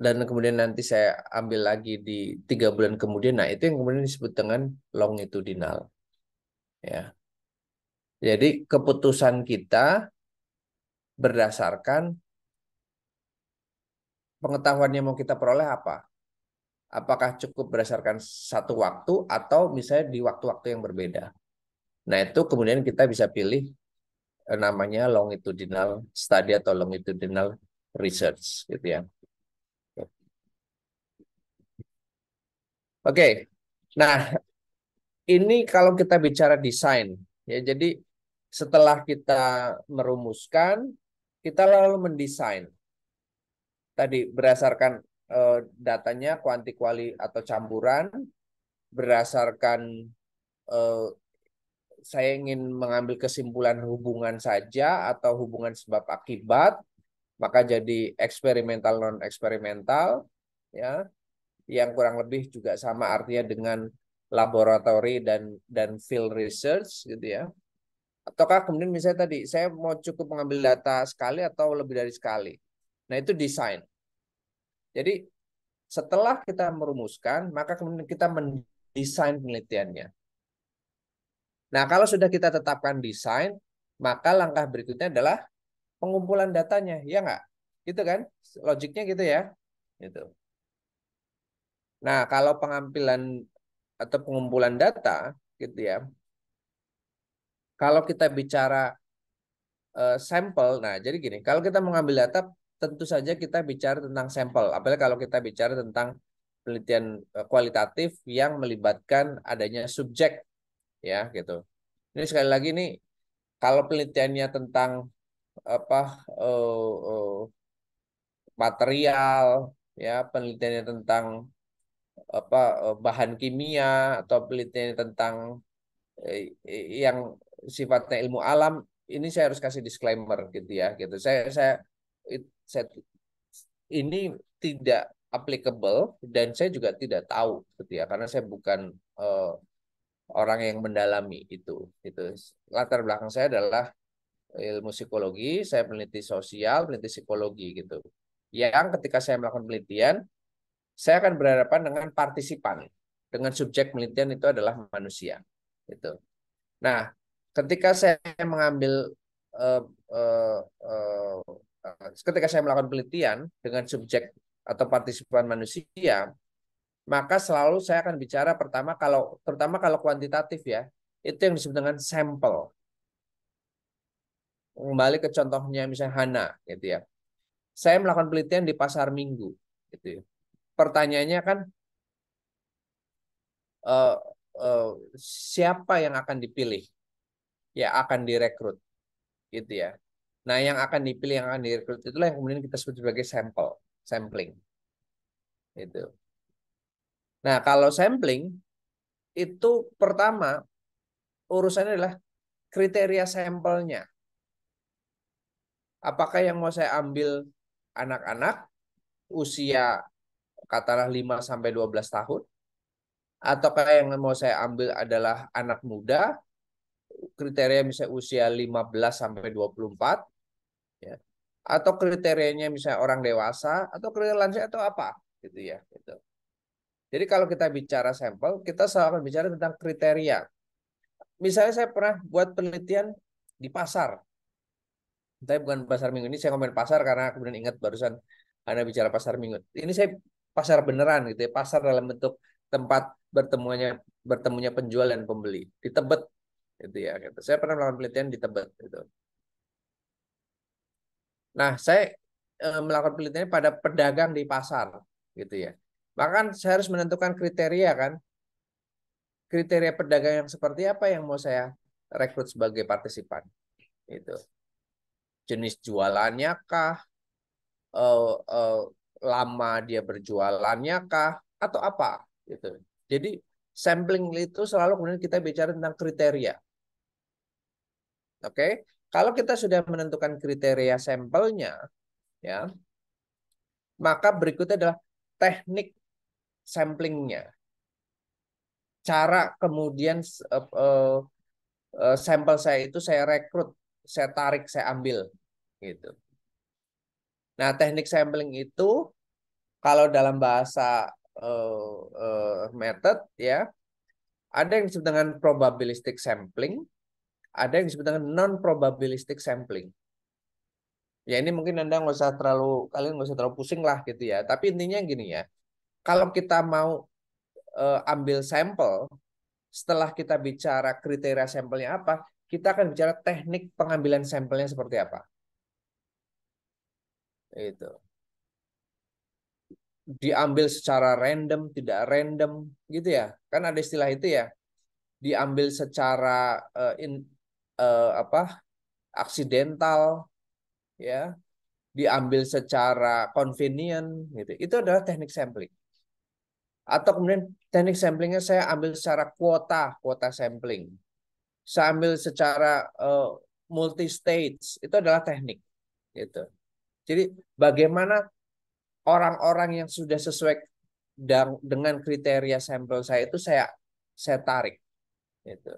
B: dan kemudian nanti saya ambil lagi di 3 bulan kemudian, nah itu yang kemudian disebut dengan longitudinal, ya. Jadi keputusan kita berdasarkan pengetahuan yang mau kita peroleh apa. Apakah cukup berdasarkan satu waktu atau misalnya di waktu-waktu yang berbeda. Nah, itu kemudian kita bisa pilih namanya longitudinal study atau longitudinal research gitu ya. Oke. Nah, ini kalau kita bicara desain ya. Jadi setelah kita merumuskan, kita lalu mendesain. Tadi berdasarkan datanya kuanti kuali atau campuran, berdasarkan eh, saya ingin mengambil kesimpulan hubungan saja atau hubungan sebab akibat, maka jadi eksperimental non eksperimental, ya, yang kurang lebih juga sama artinya dengan laboratori dan field research gitu ya. Ataukah kemudian misalnya tadi saya mau cukup mengambil data sekali atau lebih dari sekali. Nah, itu desain. Jadi setelah kita merumuskan, maka kemudian kita mendesain penelitiannya. Nah, kalau sudah kita tetapkan desain, maka langkah berikutnya adalah pengumpulan datanya, ya nggak? Gitu kan? Logiknya gitu ya. Gitu. Nah, kalau pengambilan atau pengumpulan data, gitu ya. Kalau kita bicara sampel, nah jadi gini, kalau kita mengambil data, tentu saja kita bicara tentang sampel. Apalagi kalau kita bicara tentang penelitian kualitatif yang melibatkan adanya subjek, ya gitu. Ini sekali lagi nih, kalau penelitiannya tentang apa material, ya penelitiannya tentang apa bahan kimia atau penelitiannya tentang yang sifatnya ilmu alam, ini saya harus kasih disclaimer gitu ya gitu. Saya ini tidak applicable dan saya juga tidak tahu gitu ya, karena saya bukan eh, orang yang mendalami itu. Latar belakang saya adalah ilmu psikologi, saya peneliti sosial, peneliti psikologi gitu. Yang ketika saya melakukan penelitian, saya akan berhadapan dengan partisipan, dengan subjek penelitian itu adalah manusia. Gitu. Nah, ketika saya mengambil eh, eh, ketika saya melakukan penelitian dengan subjek atau partisipan manusia, maka selalu saya akan bicara terutama kalau kuantitatif ya, itu yang disebut dengan sampel. Kembali ke contohnya misalnya Hana gitu ya. Saya melakukan penelitian di pasar Minggu gitu ya. Pertanyaannya kan eh, eh, siapa yang akan dipilih? Ya akan direkrut gitu ya. Nah, yang akan dipilih, yang akan direkrut itulah yang kemudian kita sebut sebagai sampling itu. Nah, kalau sampling itu pertama urusannya adalah kriteria sampelnya. Apakah yang mau saya ambil anak-anak usia katakanlah 5 sampai 12 tahun, ataukah yang mau saya ambil adalah anak muda, kriteria misalnya usia 15 sampai 24, ya. atau kriterianya misalnya orang dewasa atau kriteria lansia atau apa gitu ya gitu. Jadi kalau kita bicara sampel, kita selalu akan bicara tentang kriteria. Misalnya saya pernah buat penelitian di pasar, tapi bukan pasar minggu, ini saya ngomongin pasar karena kemudian ingat barusan Anda bicara pasar minggu. Ini saya pasar beneran gitu ya, pasar dalam bentuk tempat bertemunya penjual dan pembeli di Tebet gitu ya gitu. Saya pernah melakukan penelitian di Tebet gitu. Nah, saya melakukan penelitian pada pedagang di pasar gitu ya. Bahkan saya harus menentukan kriteria kan, kriteria pedagang yang seperti apa yang mau saya rekrut sebagai partisipan itu. Jenis jualannya kah, eh, eh, lama dia berjualannya kah, atau apa gitu. Jadi sampling itu selalu kemudian kita bicara tentang kriteria. Oke, kalau kita sudah menentukan kriteria sampelnya, ya, maka berikutnya adalah teknik samplingnya. Cara kemudian sampel saya itu saya rekrut, saya tarik, saya ambil, gitu. Nah, teknik sampling itu kalau dalam bahasa method ya, ada yang disebut dengan probabilistic sampling, ada yang disebut dengan non-probabilistic sampling. Ya ini mungkin Anda nggak usah terlalu, kalian nggak usah terlalu pusing lah gitu ya. Tapi intinya gini ya, kalau kita mau ambil sampel, setelah kita bicara kriteria sampelnya apa, kita akan bicara teknik pengambilan sampelnya seperti apa. Itu. Diambil secara random, tidak random, gitu ya. Kan ada istilah itu ya. Diambil secara apa? Aksidental, ya. Diambil secara convenient, gitu. Itu adalah teknik sampling. Atau kemudian teknik samplingnya saya ambil secara kuota sampling. Saya ambil secara multi stage, itu adalah teknik, gitu. Jadi bagaimana orang-orang yang sudah sesuai dengan kriteria sampel saya itu saya tarik, gitu.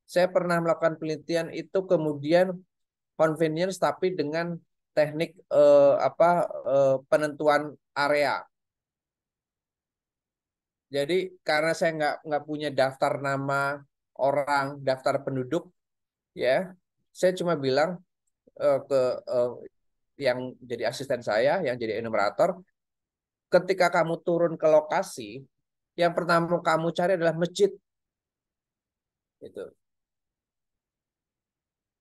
B: Saya pernah melakukan penelitian itu kemudian convenience tapi dengan teknik penentuan area. Jadi karena saya nggak punya daftar nama orang, daftar penduduk, ya, saya cuma bilang ke eh, yang jadi asisten saya, yang jadi enumerator, ketika kamu turun ke lokasi, yang pertama kamu cari adalah masjid. Itu.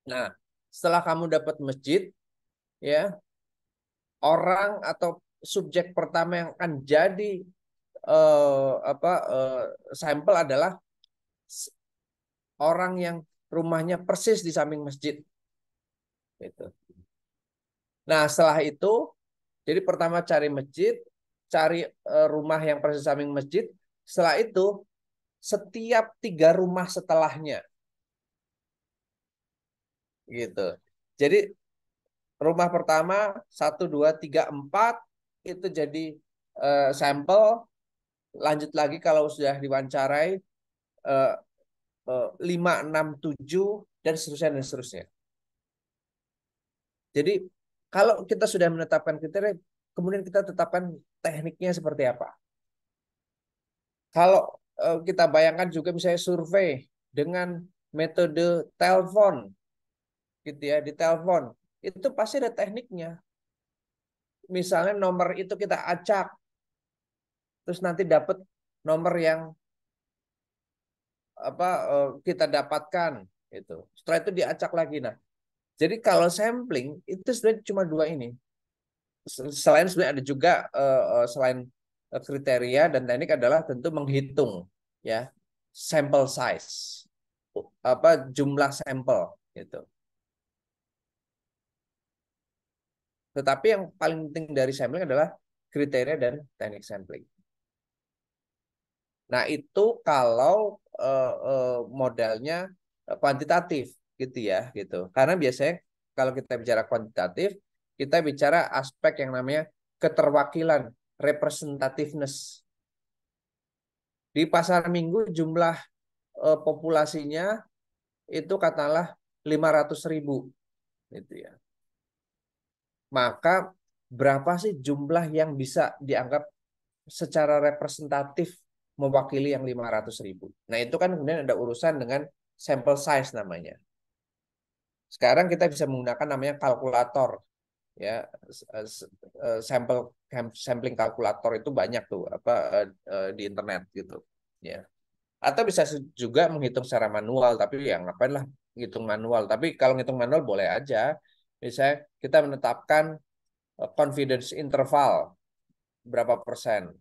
B: Nah, setelah kamu dapat masjid, ya, orang atau subjek pertama yang akan jadi sampel adalah orang yang rumahnya persis di samping masjid. Itu. Nah, setelah itu, jadi pertama cari masjid, cari rumah yang persis di samping masjid. Setelah itu, setiap 3 rumah setelahnya, gitu. Jadi rumah pertama 1, 2, 3, 4 itu jadi sampel. Lanjut lagi kalau sudah diwawancarai eh, 5, 6, 7 dan seterusnya dan seterusnya. Jadi kalau kita sudah menetapkan kriteria, kemudian kita tetapkan tekniknya seperti apa. Kalau kita bayangkan juga misalnya survei dengan metode telepon, gitu ya, di telepon itu pasti ada tekniknya. Misalnya nomor itu kita acak, terus nanti dapat nomor yang apa kita dapatkan itu. Setelah itu diacak lagi. Nah, jadi kalau sampling itu sebenarnya cuma 2 ini. Selain sebenarnya ada juga selain kriteria dan teknik adalah tentu menghitung ya sampel size, apa jumlah sampel gitu. Tetapi yang paling penting dari sampling adalah kriteria dan teknik sampling. Nah, itu kalau modalnya kuantitatif gitu ya, gitu. Karena biasanya kalau kita bicara kuantitatif, kita bicara aspek yang namanya keterwakilan, representativeness. Di pasar minggu jumlah populasinya itu katakanlah 500.000 gitu ya. maka berapa sih jumlah yang bisa dianggap secara representatif mewakili yang 500.000. Nah, itu kan kemudian ada urusan dengan sample size namanya. Sekarang kita bisa menggunakan namanya kalkulator, ya. Sampel sampling kalkulator itu banyak tuh apa di internet gitu, ya. Atau bisa juga menghitung secara manual, tapi ya ngapain lah ngitung manual. Tapi kalau ngitung manual boleh aja. Misalnya kita menetapkan confidence interval berapa persen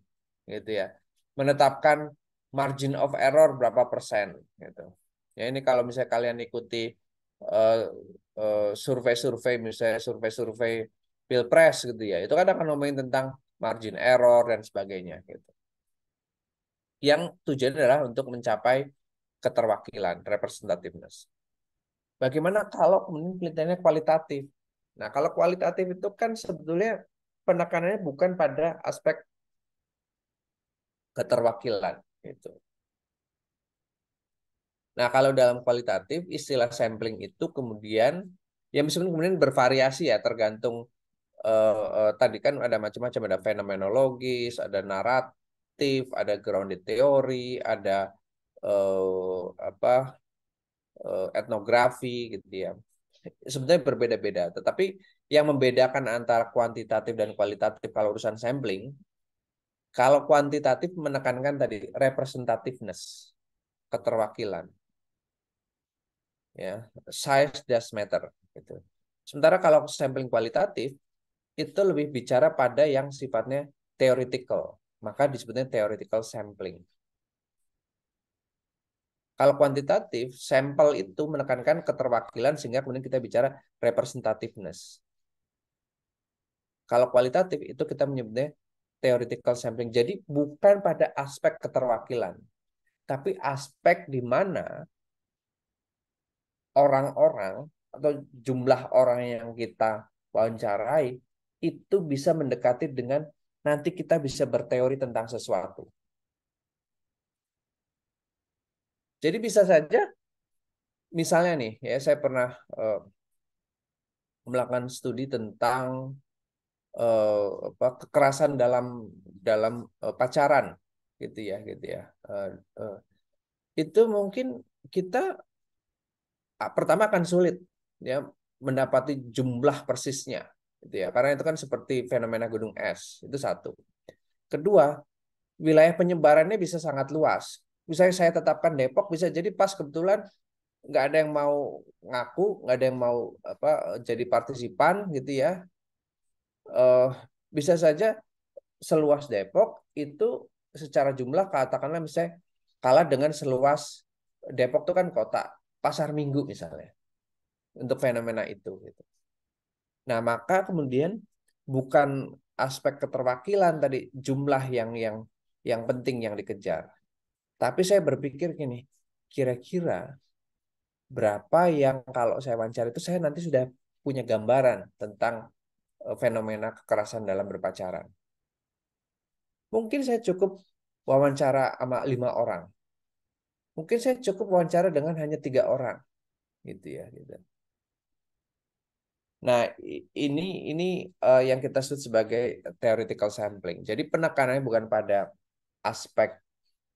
B: gitu ya. Menetapkan margin of error berapa persen gitu. Ya ini kalau misalnya kalian ikuti eh, survei-survei, misalnya survei-survei Pilpres gitu ya, itu kan akan ngomongin tentang margin error dan sebagainya gitu. Yang tujuannya adalah untuk mencapai keterwakilan, representativeness. Bagaimana kalau kemudian penelitiannya kualitatif? Nah, kalau kualitatif itu kan sebetulnya penekanannya bukan pada aspek keterwakilan gitu. Nah, kalau dalam kualitatif istilah sampling itu kemudian ya meskipun kemudian bervariasi ya tergantung tadi kan ada macam-macam, ada fenomenologis, ada naratif, ada grounded teori, ada apa etnografi gitu ya. Sebenarnya berbeda-beda, tetapi yang membedakan antara kuantitatif dan kualitatif kalau urusan sampling, kalau kuantitatif menekankan tadi representativeness, keterwakilan, ya, size does matter gitu. Sementara kalau sampling kualitatif itu lebih bicara pada yang sifatnya theoretical, maka disebutnya theoretical sampling. Kalau kuantitatif, sampel itu menekankan keterwakilan sehingga kemudian kita bicara representativeness. Kalau kualitatif itu kita menyebutnya theoretical sampling. Jadi bukan pada aspek keterwakilan, tapi aspek di mana orang-orang atau jumlah orang yang kita wawancarai itu bisa mendekati dengan nanti kita bisa berteori tentang sesuatu. Jadi bisa saja misalnya nih ya saya pernah melakukan studi tentang kekerasan dalam dalam pacaran gitu ya gitu ya. Eh, eh, itu mungkin kita pertama akan sulit ya mendapati jumlah persisnya gitu ya karena itu kan seperti fenomena gunung es itu satu. Kedua, wilayah penyebarannya bisa sangat luas. Misalnya saya tetapkan Depok, bisa jadi pas kebetulan nggak ada yang mau ngaku, nggak ada yang mau apa jadi partisipan gitu ya. Eh, Bisa saja seluas Depok itu secara jumlah katakanlah misalnya kalah dengan seluas Depok itu kan kota Pasar Minggu misalnya untuk fenomena itu gitu. Nah, maka kemudian bukan aspek keterwakilan tadi jumlah yang penting yang dikejar. Tapi saya berpikir gini, kira-kira berapa yang kalau saya wawancara itu saya nanti sudah punya gambaran tentang fenomena kekerasan dalam berpacaran. Mungkin saya cukup wawancara sama 5 orang. Mungkin saya cukup wawancara dengan hanya 3 orang, gitu ya. Gitu. Nah, ini yang kita sebut sebagai theoretical sampling. Jadi penekanannya bukan pada aspek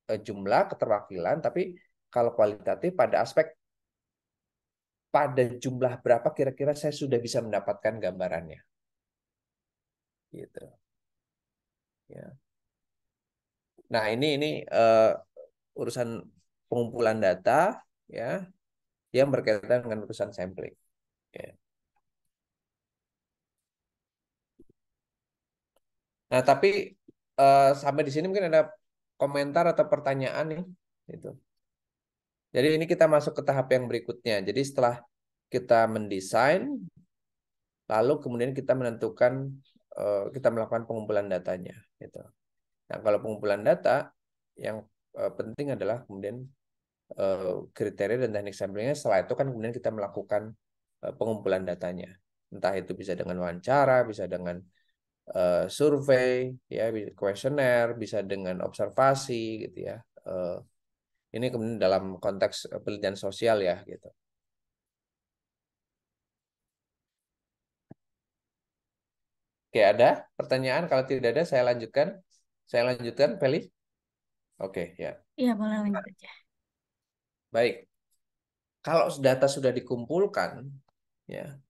B: jumlah keterwakilan, tapi kalau kualitatif pada aspek pada jumlah berapa kira-kira saya sudah bisa mendapatkan gambarannya, gitu. Ya. Nah, ini urusan pengumpulan data, ya, yang berkaitan dengan urusan sampling. Ya. Nah, tapi sampai di sini mungkin ada komentar atau pertanyaan nih, itu. Jadi ini kita masuk ke tahap yang berikutnya. Jadi setelah kita mendesain, lalu kemudian kita menentukan, kita melakukan pengumpulan datanya. Gitu. Nah, kalau pengumpulan data, yang penting adalah kemudian kriteria dan teknik samplingnya. Setelah itu kan kemudian kita melakukan pengumpulan datanya. Entah itu bisa dengan wawancara, bisa dengan survei, ya, kuesioner, bisa dengan observasi, gitu ya. Eh, ini kemudian dalam konteks penelitian sosial ya, gitu. Oke, ada pertanyaan? Kalau tidak ada, saya lanjutkan. Saya lanjutkan, Feli. Oke, ya.
A: Iya, boleh lanjut aja.
B: Baik. Kalau data sudah dikumpulkan, ya,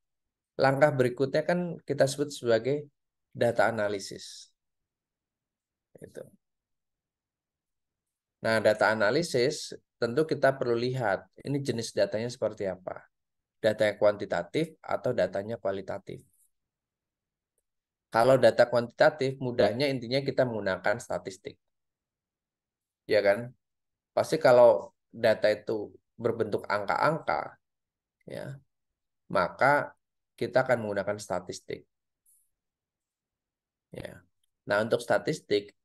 B: langkah berikutnya kan kita sebut sebagai data analisis. Itu. Nah, data analisis tentu kita perlu lihat ini jenis datanya seperti apa. Datanya kuantitatif atau datanya kualitatif. Kalau data kuantitatif, mudahnya intinya kita menggunakan statistik. Ya kan? Pasti kalau data itu berbentuk angka-angka, ya, maka kita akan menggunakan statistik. Ya. Nah, untuk statistik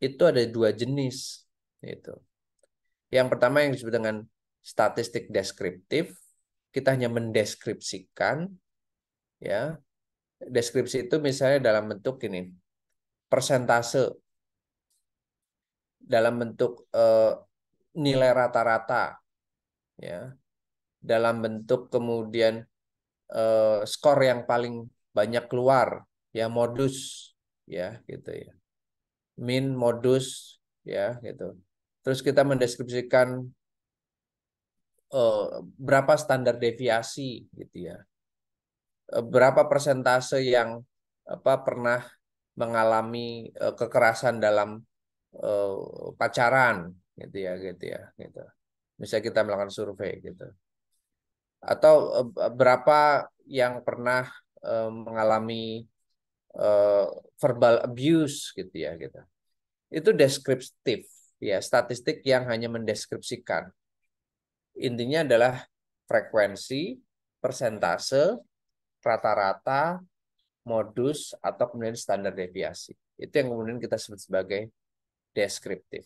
B: itu ada dua jenis. Itu. Yang pertama yang disebut dengan statistik deskriptif, kita hanya mendeskripsikan, ya. Deskripsi itu misalnya dalam bentuk ini, persentase, dalam bentuk nilai rata-rata, ya, dalam bentuk kemudian skor yang paling banyak keluar, ya, modus, ya, gitu ya, min modus, ya, gitu. Terus kita mendeskripsikan eh, berapa standar deviasi, gitu ya, berapa persentase yang pernah mengalami kekerasan dalam eh, pacaran, gitu ya, gitu ya, gitu. Misalnya kita melakukan survei, gitu. Atau berapa yang pernah mengalami eh, verbal abuse, gitu ya, gitu. Itu deskriptif, ya, statistik yang hanya mendeskripsikan. Intinya adalah frekuensi, persentase, rata-rata, modus, atau kemudian standar deviasi. Itu yang kemudian kita sebut sebagai deskriptif.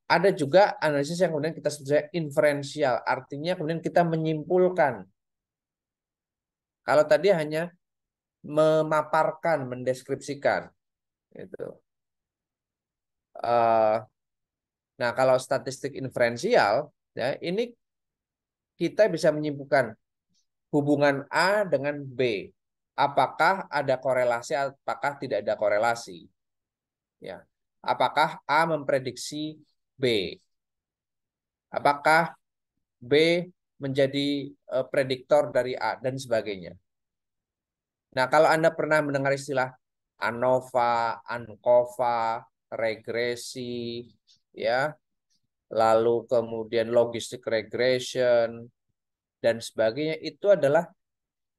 B: Ada juga analisis yang kemudian kita sebut sebagai inferensial, artinya kemudian kita menyimpulkan. Kalau tadi hanya memaparkan, mendeskripsikan, itu. Nah, kalau statistik inferensial, ya, ini kita bisa menyimpulkan hubungan A dengan B. Apakah ada korelasi, apakah tidak ada korelasi? Ya. Apakah A memprediksi B? Apakah B menjadi prediktor dari A dan sebagainya. Nah, kalau Anda pernah mendengar istilah ANOVA, ANCOVA, regresi, ya, lalu kemudian logistic regression dan sebagainya, itu adalah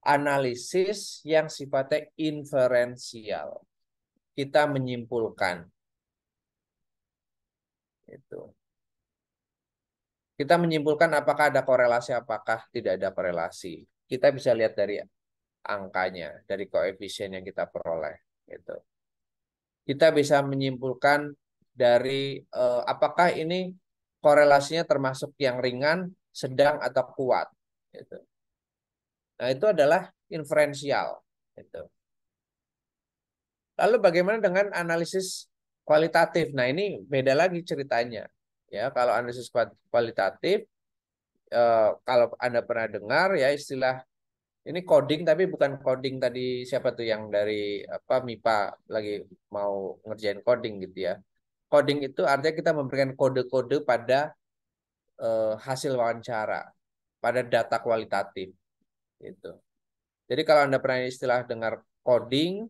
B: analisis yang sifatnya inferensial. Kita menyimpulkan itu. Kita menyimpulkan apakah ada korelasi, apakah tidak ada korelasi. Kita bisa lihat dari angkanya, dari koefisien yang kita peroleh. Gitu. Kita bisa menyimpulkan dari apakah ini korelasinya termasuk yang ringan, sedang, atau kuat. Gitu. Nah, itu adalah inferensial. Gitu. Lalu bagaimana dengan analisis kualitatif? Nah, ini beda lagi ceritanya. Ya, kalau analisis kualitatif, kalau Anda pernah dengar ya istilah ini coding, tapi bukan coding tadi siapa tuh yang dari apa MIPA lagi mau ngerjain coding gitu ya. Coding itu artinya kita memberikan kode-kode pada hasil wawancara, pada data kualitatif gitu. Jadi kalau Anda pernah istilah dengar coding,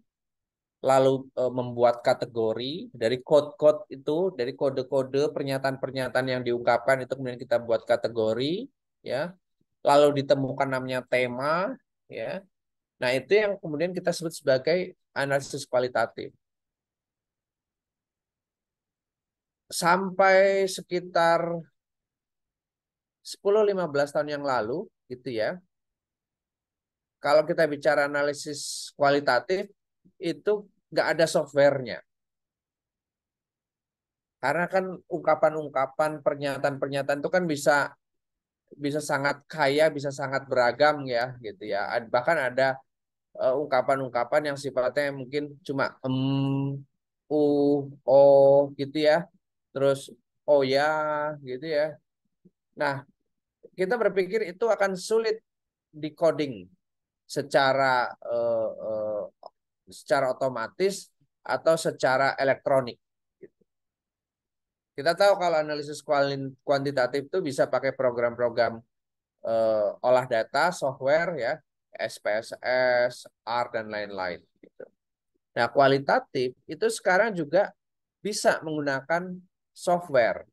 B: lalu membuat kategori dari code-code itu, dari kode-kode pernyataan-pernyataan yang diungkapkan itu kemudian kita buat kategori, ya. Lalu ditemukan namanya tema, ya. Nah, itu yang kemudian kita sebut sebagai analisis kualitatif. Sampai sekitar 10-15 tahun yang lalu, gitu ya. Kalau kita bicara analisis kualitatif, itu nggak ada softwarenya. Karena kan ungkapan-ungkapan, pernyataan-pernyataan itu kan bisa bisa sangat kaya, bisa sangat beragam ya, gitu ya. Bahkan ada ungkapan-ungkapan yang sifatnya mungkin cuma oh gitu ya. Terus oh ya gitu ya. Nah, kita berpikir itu akan sulit di coding. secara secara otomatis atau secara elektronik. Kita tahu kalau analisis kuantitatif itu bisa pakai program-program olah data, software ya, SPSS, R dan lain-lain. Gitu. Nah, kualitatif itu sekarang juga bisa menggunakan software.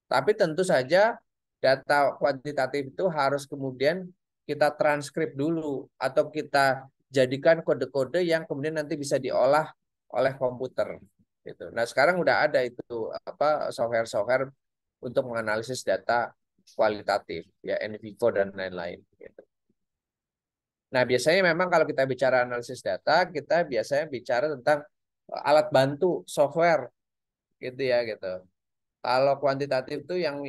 B: Tapi tentu saja data kuantitatif itu harus kemudian kita transkrip dulu atau kita jadikan kode-kode yang kemudian nanti bisa diolah oleh komputer. Gitu. Nah, sekarang udah ada itu apa software-software untuk menganalisis data kualitatif, ya NVivo dan lain-lain. Gitu. Nah, biasanya memang kalau kita bicara analisis data, kita biasanya bicara tentang alat bantu software, gitu ya, gitu. Kalau kuantitatif itu yang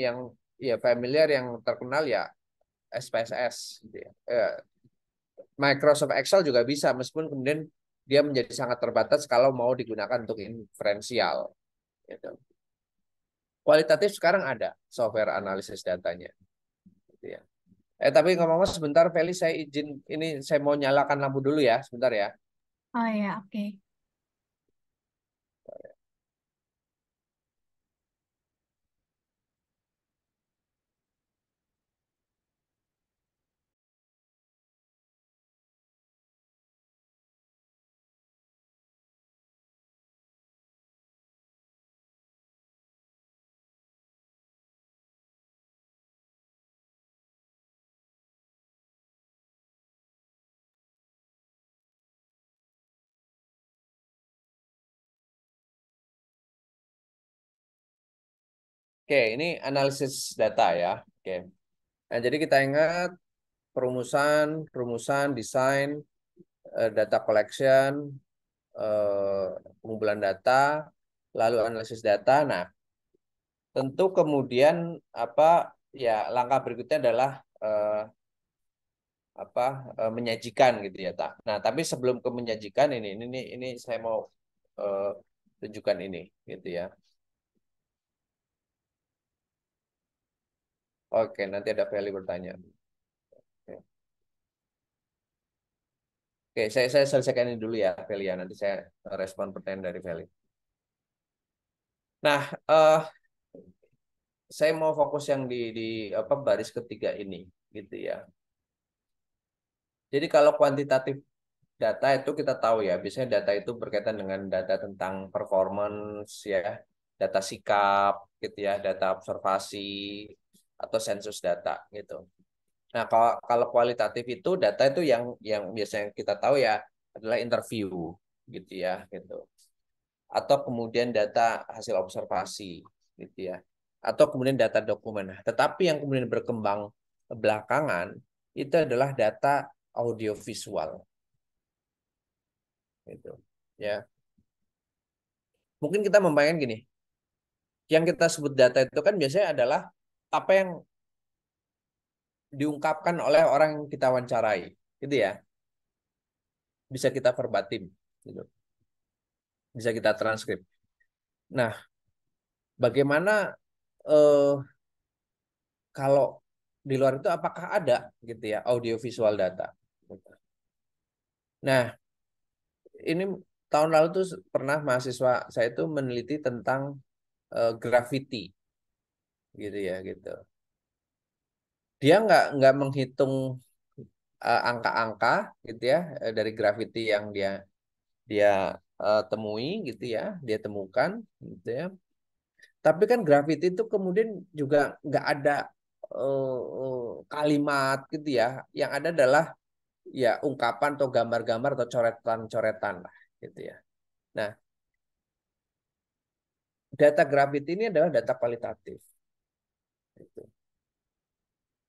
B: ya familiar, yang terkenal ya SPSS, gitu ya. Microsoft Excel juga bisa, meskipun kemudian dia menjadi sangat terbatas kalau mau digunakan untuk inferensial. Gitu. Kualitatif sekarang ada software analisis datanya. Gitu ya. Tapi ngomong-ngomong sebentar, Feli, saya izin ini saya mau nyalakan lampu dulu ya, sebentar ya.
A: Oh ya, oke.
B: Oke, ini analisis data ya. Oke. Nah, jadi kita ingat perumusan, rumusan, desain, data collection, pengumpulan data, lalu analisis data. Nah, tentu kemudian apa ya langkah berikutnya adalah apa menyajikan gitu ya, tak. Nah, tapi sebelum ke menyajikan ini saya mau eh, tunjukkan ini gitu ya. Oke, nanti ada Feli bertanya. Oke, Oke, saya selesaikan ini dulu ya, Feli ya. Nanti saya respon pertanyaan dari Feli. Nah, saya mau fokus yang di apa baris ketiga ini, gitu ya. Jadi kalau kuantitatif data itu kita tahu ya, biasanya data itu berkaitan dengan data tentang performance ya, data sikap gitu ya, data observasi atau sensus data gitu. Nah, kalau kualitatif itu data itu yang biasanya kita tahu ya adalah interview gitu ya, gitu. Atau kemudian data hasil observasi gitu ya. Atau kemudian data dokumen. Nah, tetapi yang kemudian berkembang belakangan itu adalah data audiovisual gitu. Ya. Mungkin kita membayangkan gini, yang kita sebut data itu kan biasanya adalah apa yang diungkapkan oleh orang yang kita wawancarai, gitu ya. Bisa kita verbatim, gitu. Bisa kita transkrip. Nah, bagaimana eh, kalau di luar itu apakah ada gitu ya audiovisual data? Nah, ini tahun lalu tuh pernah mahasiswa saya itu meneliti tentang graffiti, gitu ya, gitu. Dia nggak menghitung angka-angka gitu ya dari graffiti yang dia temui gitu ya, dia temukan gitu ya. Tapi kan graffiti itu kemudian juga nggak ada kalimat gitu ya. Yang ada adalah ya ungkapan atau gambar-gambar atau coretan-coretan lah gitu ya. Nah, data graffiti ini adalah data kualitatif. Gitu.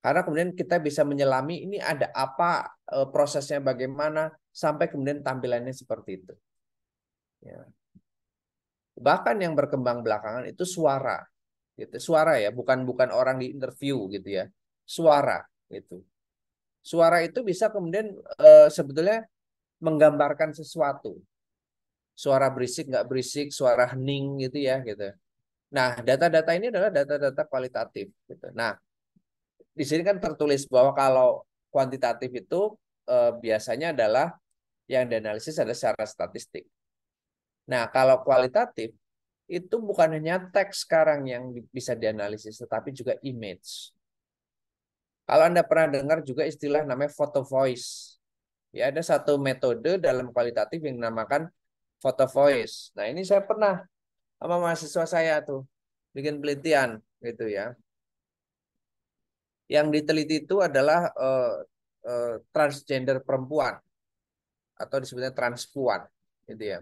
B: Karena kemudian kita bisa menyelami ini ada apa prosesnya bagaimana sampai kemudian tampilannya seperti itu. Ya. Bahkan yang berkembang belakangan itu suara, gitu. Suara ya, bukan bukan orang di interview gitu ya. Suara gitu. Suara itu bisa kemudian sebetulnya menggambarkan sesuatu. Suara berisik nggak berisik, suara hening gitu ya gitu. Nah, data-data ini adalah data-data kualitatif gitu. Nah, di sini kan tertulis bahwa kalau kuantitatif itu biasanya adalah yang dianalisis adalah secara statistik. Nah, kalau kualitatif itu bukan hanya teks sekarang yang bisa dianalisis, tetapi juga image. Kalau Anda pernah dengar juga istilah namanya photo voice. Ya, ada satu metode dalam kualitatif yang dinamakan photo voice. Nah, ini saya pernah sama mahasiswa saya tuh bikin penelitian gitu ya. Yang diteliti itu adalah transgender perempuan atau disebutnya transpuan gitu ya.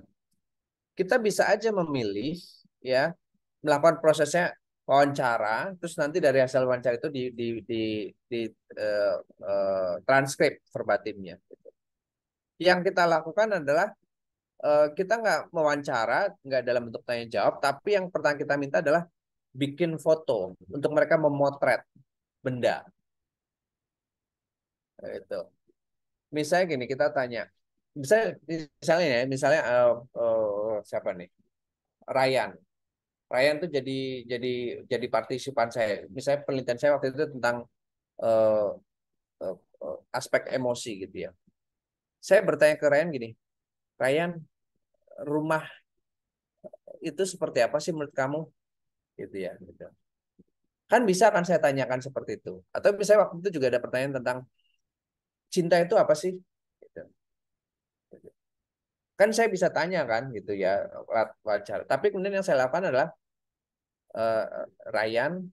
B: Kita bisa aja memilih ya melakukan prosesnya wawancara, terus nanti dari hasil wawancara itu di eh, transkrip verbatimnya. Yang kita lakukan adalah kita nggak mewawancara, nggak dalam bentuk tanya jawab, tapi yang pertama kita minta adalah bikin foto untuk mereka memotret benda. Itu. Misalnya gini, kita tanya, misalnya ya, misalnya siapa nih, Ryan. Ryan tuh jadi jadi partisipan saya. Misalnya penelitian saya waktu itu tentang eh, aspek emosi gitu ya. Saya bertanya ke Ryan gini, Ryan, rumah itu seperti apa sih menurut kamu? Gitu ya. Gitu. Kan bisa kan saya tanyakan seperti itu. Atau misalnya waktu itu juga ada pertanyaan tentang cinta itu apa sih? Gitu. Kan saya bisa tanya kan gitu ya wajar. Tapi kemudian yang saya lakukan adalah eh, Ryan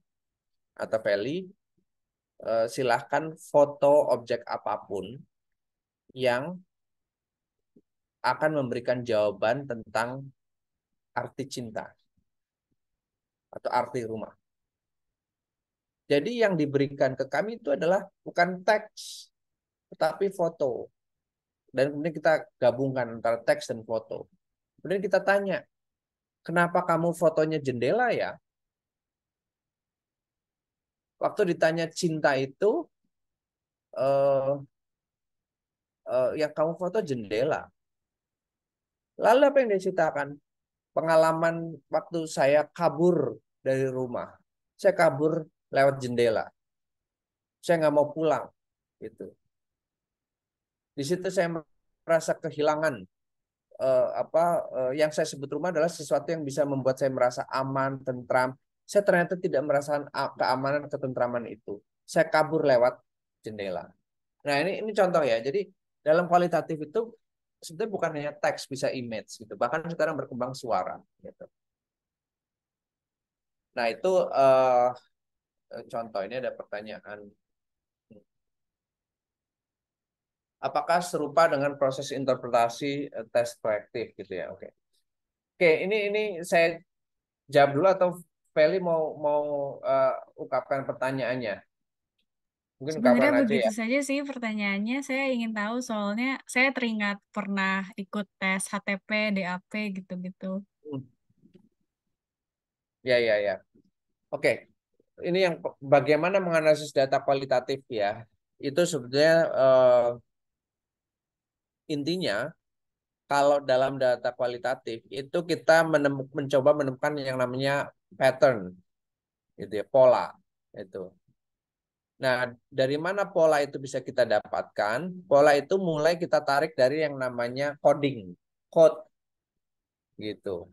B: atau Feli silahkan foto objek apapun yang akan memberikan jawaban tentang arti cinta atau arti rumah. Jadi yang diberikan ke kami itu adalah bukan teks, tetapi foto. Dan kemudian kita gabungkan antara teks dan foto. Kemudian kita tanya, kenapa kamu fotonya jendela ya? Waktu ditanya cinta itu, eh, yang kamu foto jendela. Lalu apa yang diceritakan? Pengalaman waktu saya kabur dari rumah. Saya kabur lewat jendela. Saya nggak mau pulang. Gitu. Di situ saya merasa kehilangan apa yang saya sebut rumah adalah sesuatu yang bisa membuat saya merasa aman, tentram. Saya ternyata tidak merasakan keamanan, ketentraman itu. Saya kabur lewat jendela. Nah, ini contoh ya. Jadi dalam kualitatif itu sebenarnya bukan hanya teks, bisa image gitu. Bahkan sekarang berkembang suara gitu. Nah, itu contoh ini ada pertanyaan. Apakah serupa dengan proses interpretasi tes proyektif gitu ya? Oke. Oke, ini saya jawab dulu atau Feli mau mau ungkapkan pertanyaannya? Mungkin
A: Sebenarnya
B: ungkapkan aja
A: begitu
B: ya.
A: saja sih pertanyaannya. Saya ingin tahu soalnya saya teringat pernah ikut tes HTP, DAP gitu-gitu.
B: Hmm. Ya, ya, ya. Oke, ini yang bagaimana menganalisis data kualitatif ya. Itu sebetulnya intinya kalau dalam data kualitatif itu kita mencoba menemukan yang namanya pattern, gitu ya, pola itu. Nah, dari mana pola itu bisa kita dapatkan? Pola itu mulai kita tarik dari yang namanya coding, code gitu.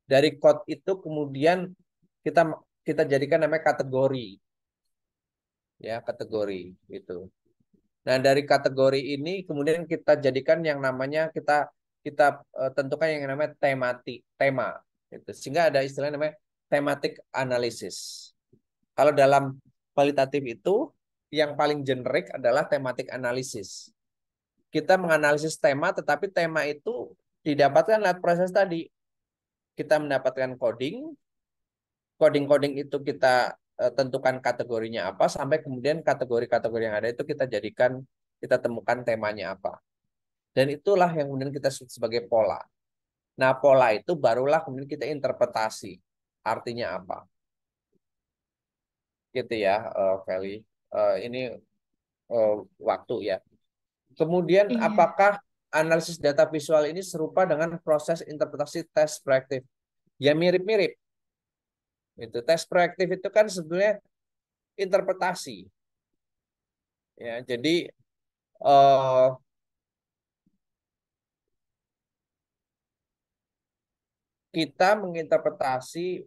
B: Dari code itu kemudian kita kita jadikan namanya kategori, ya kategori gitu. Nah, dari kategori ini kemudian kita jadikan yang namanya kita kita tentukan yang namanya tema gitu. Sehingga ada istilah namanya thematic analysis. Kalau dalam kualitatif itu yang paling generik adalah thematic analysis. Kita menganalisis tema, tetapi tema itu didapatkan lewat proses tadi. Kita mendapatkan coding, coding-coding itu kita tentukan kategorinya apa, sampai kemudian kategori-kategori yang ada itu kita jadikan, kita temukan temanya apa. Dan itulah yang kemudian kita sebut sebagai pola. Nah, pola itu barulah kemudian kita interpretasi. Artinya apa? Gitu ya, Feli. Ini eh, waktu ya. Kemudian
A: Iya.
B: apakah analisis data visual ini serupa dengan proses interpretasi tes proyektif? Ya mirip-mirip. Itu tes proyektif itu kan sebenarnya interpretasi. Ya, jadi eh, kita menginterpretasi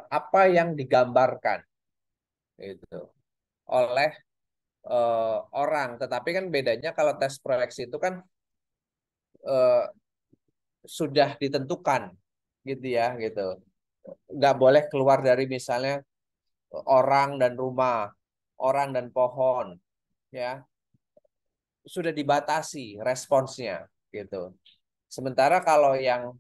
B: apa yang digambarkan itu oleh orang. Tetapi kan bedanya kalau tes proyeksi itu kan eh, sudah ditentukan gitu ya gitu. Nggak boleh keluar dari misalnya orang dan rumah, orang dan pohon, ya sudah dibatasi responsnya gitu. Sementara kalau yang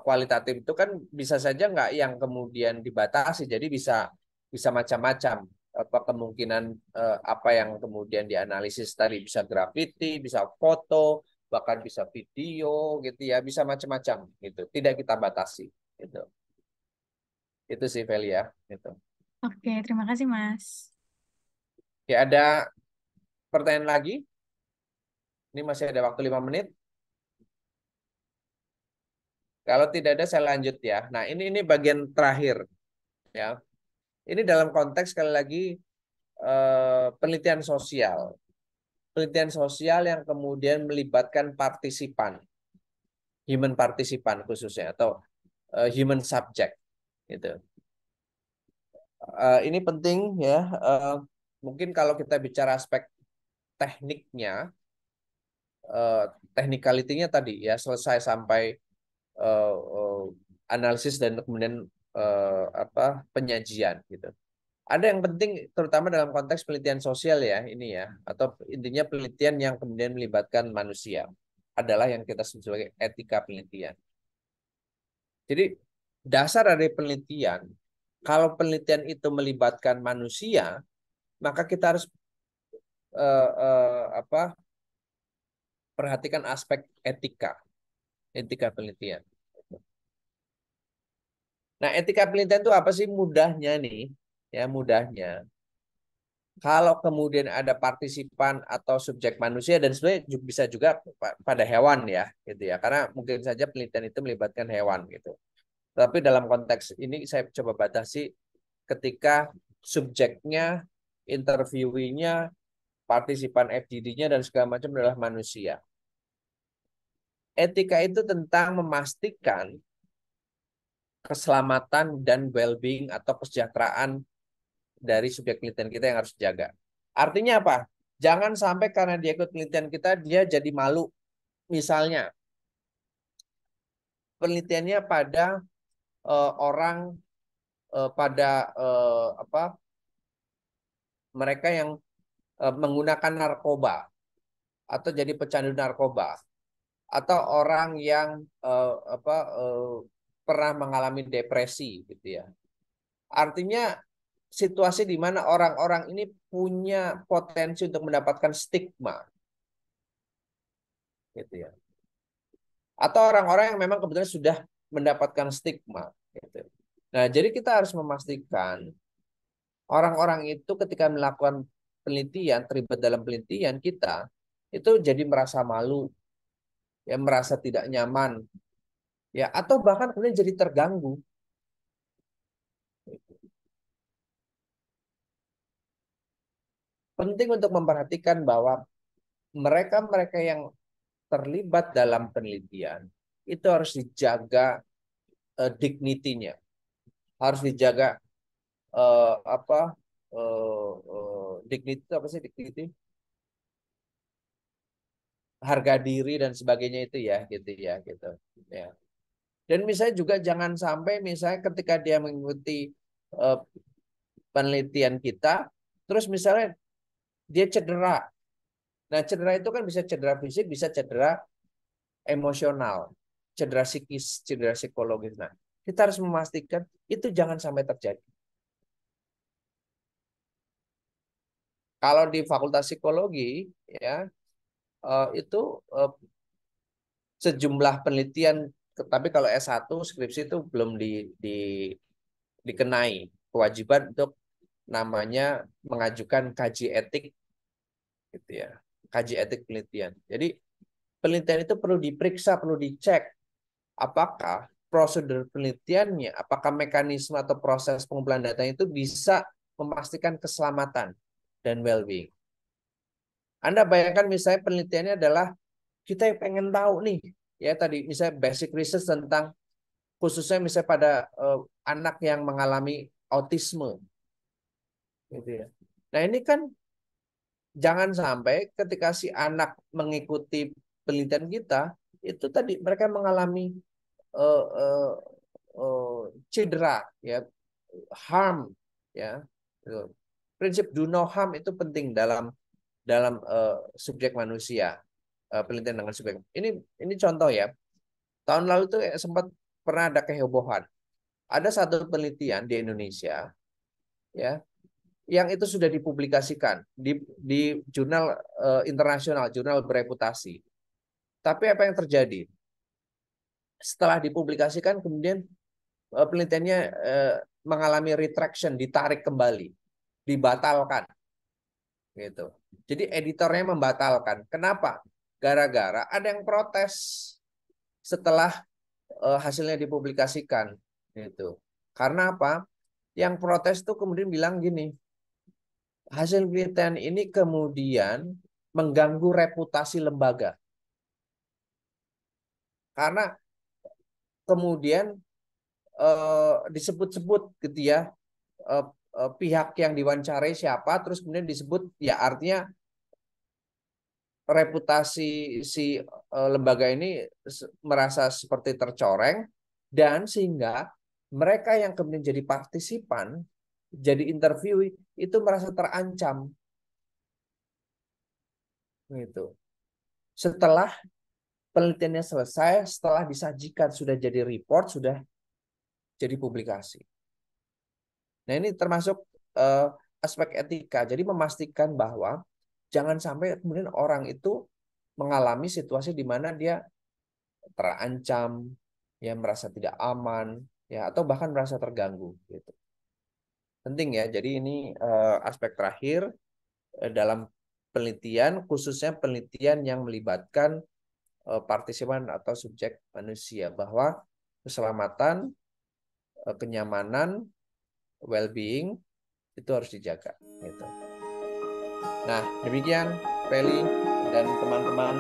B: kualitatif itu kan bisa saja nggak yang kemudian dibatasi, jadi bisa bisa macam-macam apa kemungkinan apa yang kemudian dianalisis tadi bisa grafiti, bisa foto, bahkan bisa video gitu ya, bisa macam-macam gitu. Tidak kita batasi gitu. Itu sih Velia ya, gitu.
A: Oke, terima kasih Mas.
B: Ya ada pertanyaan lagi? Ini masih ada waktu 5 menit. Kalau tidak ada saya lanjut ya. Nah, ini bagian terakhir ya. Ini dalam konteks sekali lagi penelitian sosial. Penelitian sosial yang kemudian melibatkan partisipan, human partisipan khususnya atau human subject gitu. Ini penting ya. Mungkin kalau kita bicara aspek tekniknya, eh, technicality-nya tadi ya selesai sampai eh, eh, analisis dan kemudian apa penyajian gitu. Ada yang penting terutama dalam konteks penelitian sosial ya ini ya atau intinya penelitian yang kemudian melibatkan manusia adalah yang kita sebut sebagai etika penelitian. Jadi dasar dari penelitian kalau penelitian itu melibatkan manusia maka kita harus apa perhatikan aspek etika etika penelitian. Nah, etika penelitian itu apa sih mudahnya nih? Ya, mudahnya. Kalau kemudian ada partisipan atau subjek manusia dan sebenarnya bisa juga pada hewan ya, gitu ya. Karena mungkin saja penelitian itu melibatkan hewan gitu. Tapi dalam konteks ini saya coba batasi ketika subjeknya, interviewinya, partisipan FGD-nya dan segala macam adalah manusia. Etika itu tentang memastikan keselamatan dan well-being atau kesejahteraan dari subjek penelitian kita yang harus dijaga. Artinya apa? Jangan sampai karena dia ikut penelitian kita, dia jadi malu. Misalnya, penelitiannya pada orang, pada apa mereka yang menggunakan narkoba atau jadi pecandu narkoba atau orang yang apa pernah mengalami depresi gitu ya. Artinya situasi di mana orang-orang ini punya potensi untuk mendapatkan stigma gitu ya. Atau orang-orang yang memang kebetulan sudah mendapatkan stigma gitu. Nah, jadi kita harus memastikan orang-orang itu ketika melakukan penelitian, terlibat dalam penelitian kita, itu jadi merasa malu, ya merasa tidak nyaman, ya atau bahkan kemudian jadi terganggu. Penting untuk memperhatikan bahwa mereka-mereka yang terlibat dalam penelitian itu harus dijaga dignity-nya, harus dijaga apa dignity itu apa sih dignity? Harga diri dan sebagainya itu ya gitu ya gitu ya. Dan misalnya juga jangan sampai misalnya ketika dia mengikuti eh, penelitian kita terus misalnya dia cedera. Nah, cedera itu kan bisa cedera fisik, bisa cedera emosional, cedera psikis, cedera psikologis. Nah, kita harus memastikan itu jangan sampai terjadi. Kalau di Fakultas Psikologi ya itu eh, sejumlah penelitian tapi kalau S1 skripsi itu belum dikenai kewajiban untuk namanya mengajukan kaji etik gitu ya. Kaji etik penelitian. Jadi penelitian itu perlu diperiksa, perlu dicek apakah prosedur penelitiannya, apakah mekanisme atau proses pengumpulan data itu bisa memastikan keselamatan dan well-being. Anda bayangkan misalnya penelitiannya adalah kita yang pengen tahu nih, ya tadi misalnya basic research tentang khususnya misalnya pada anak yang mengalami autisme, gitu ya. Nah ini kan jangan sampai ketika si anak mengikuti penelitian kita itu tadi mereka mengalami eh, eh, cedera, ya, harm, ya. Gitu. Prinsip do no harm itu penting dalam dalam subjek manusia, penelitian dengan subjek. Ini contoh ya. Tahun lalu tuh sempat pernah ada kehebohan. Ada satu penelitian di Indonesia, ya, yang itu sudah dipublikasikan di jurnal internasional, jurnal bereputasi. Tapi apa yang terjadi? Setelah dipublikasikan, kemudian penelitiannya mengalami retraction, ditarik kembali, dibatalkan, gitu. Jadi editornya membatalkan. Kenapa? Gara-gara ada yang protes setelah hasilnya dipublikasikan, gitu. Karena apa? Yang protes tuh kemudian bilang gini, hasil penelitian ini kemudian mengganggu reputasi lembaga. Karena kemudian disebut-sebut gitu ya, eh, pihak yang diwawancarai siapa, terus kemudian disebut, ya artinya reputasi si lembaga ini merasa seperti tercoreng, dan sehingga mereka yang kemudian jadi partisipan, jadi interview itu merasa terancam, gitu. Setelah penelitiannya selesai, setelah disajikan sudah jadi report, sudah jadi publikasi. Nah, ini termasuk eh, aspek etika. Jadi memastikan bahwa jangan sampai kemudian orang itu mengalami situasi di mana dia terancam, ya merasa tidak aman, ya atau bahkan merasa terganggu gitu. Penting ya. Jadi ini aspek terakhir dalam penelitian, khususnya penelitian yang melibatkan partisipan atau subjek manusia, bahwa keselamatan, kenyamanan, well-being itu harus dijaga gitu. Nah, demikian Feli dan teman-teman.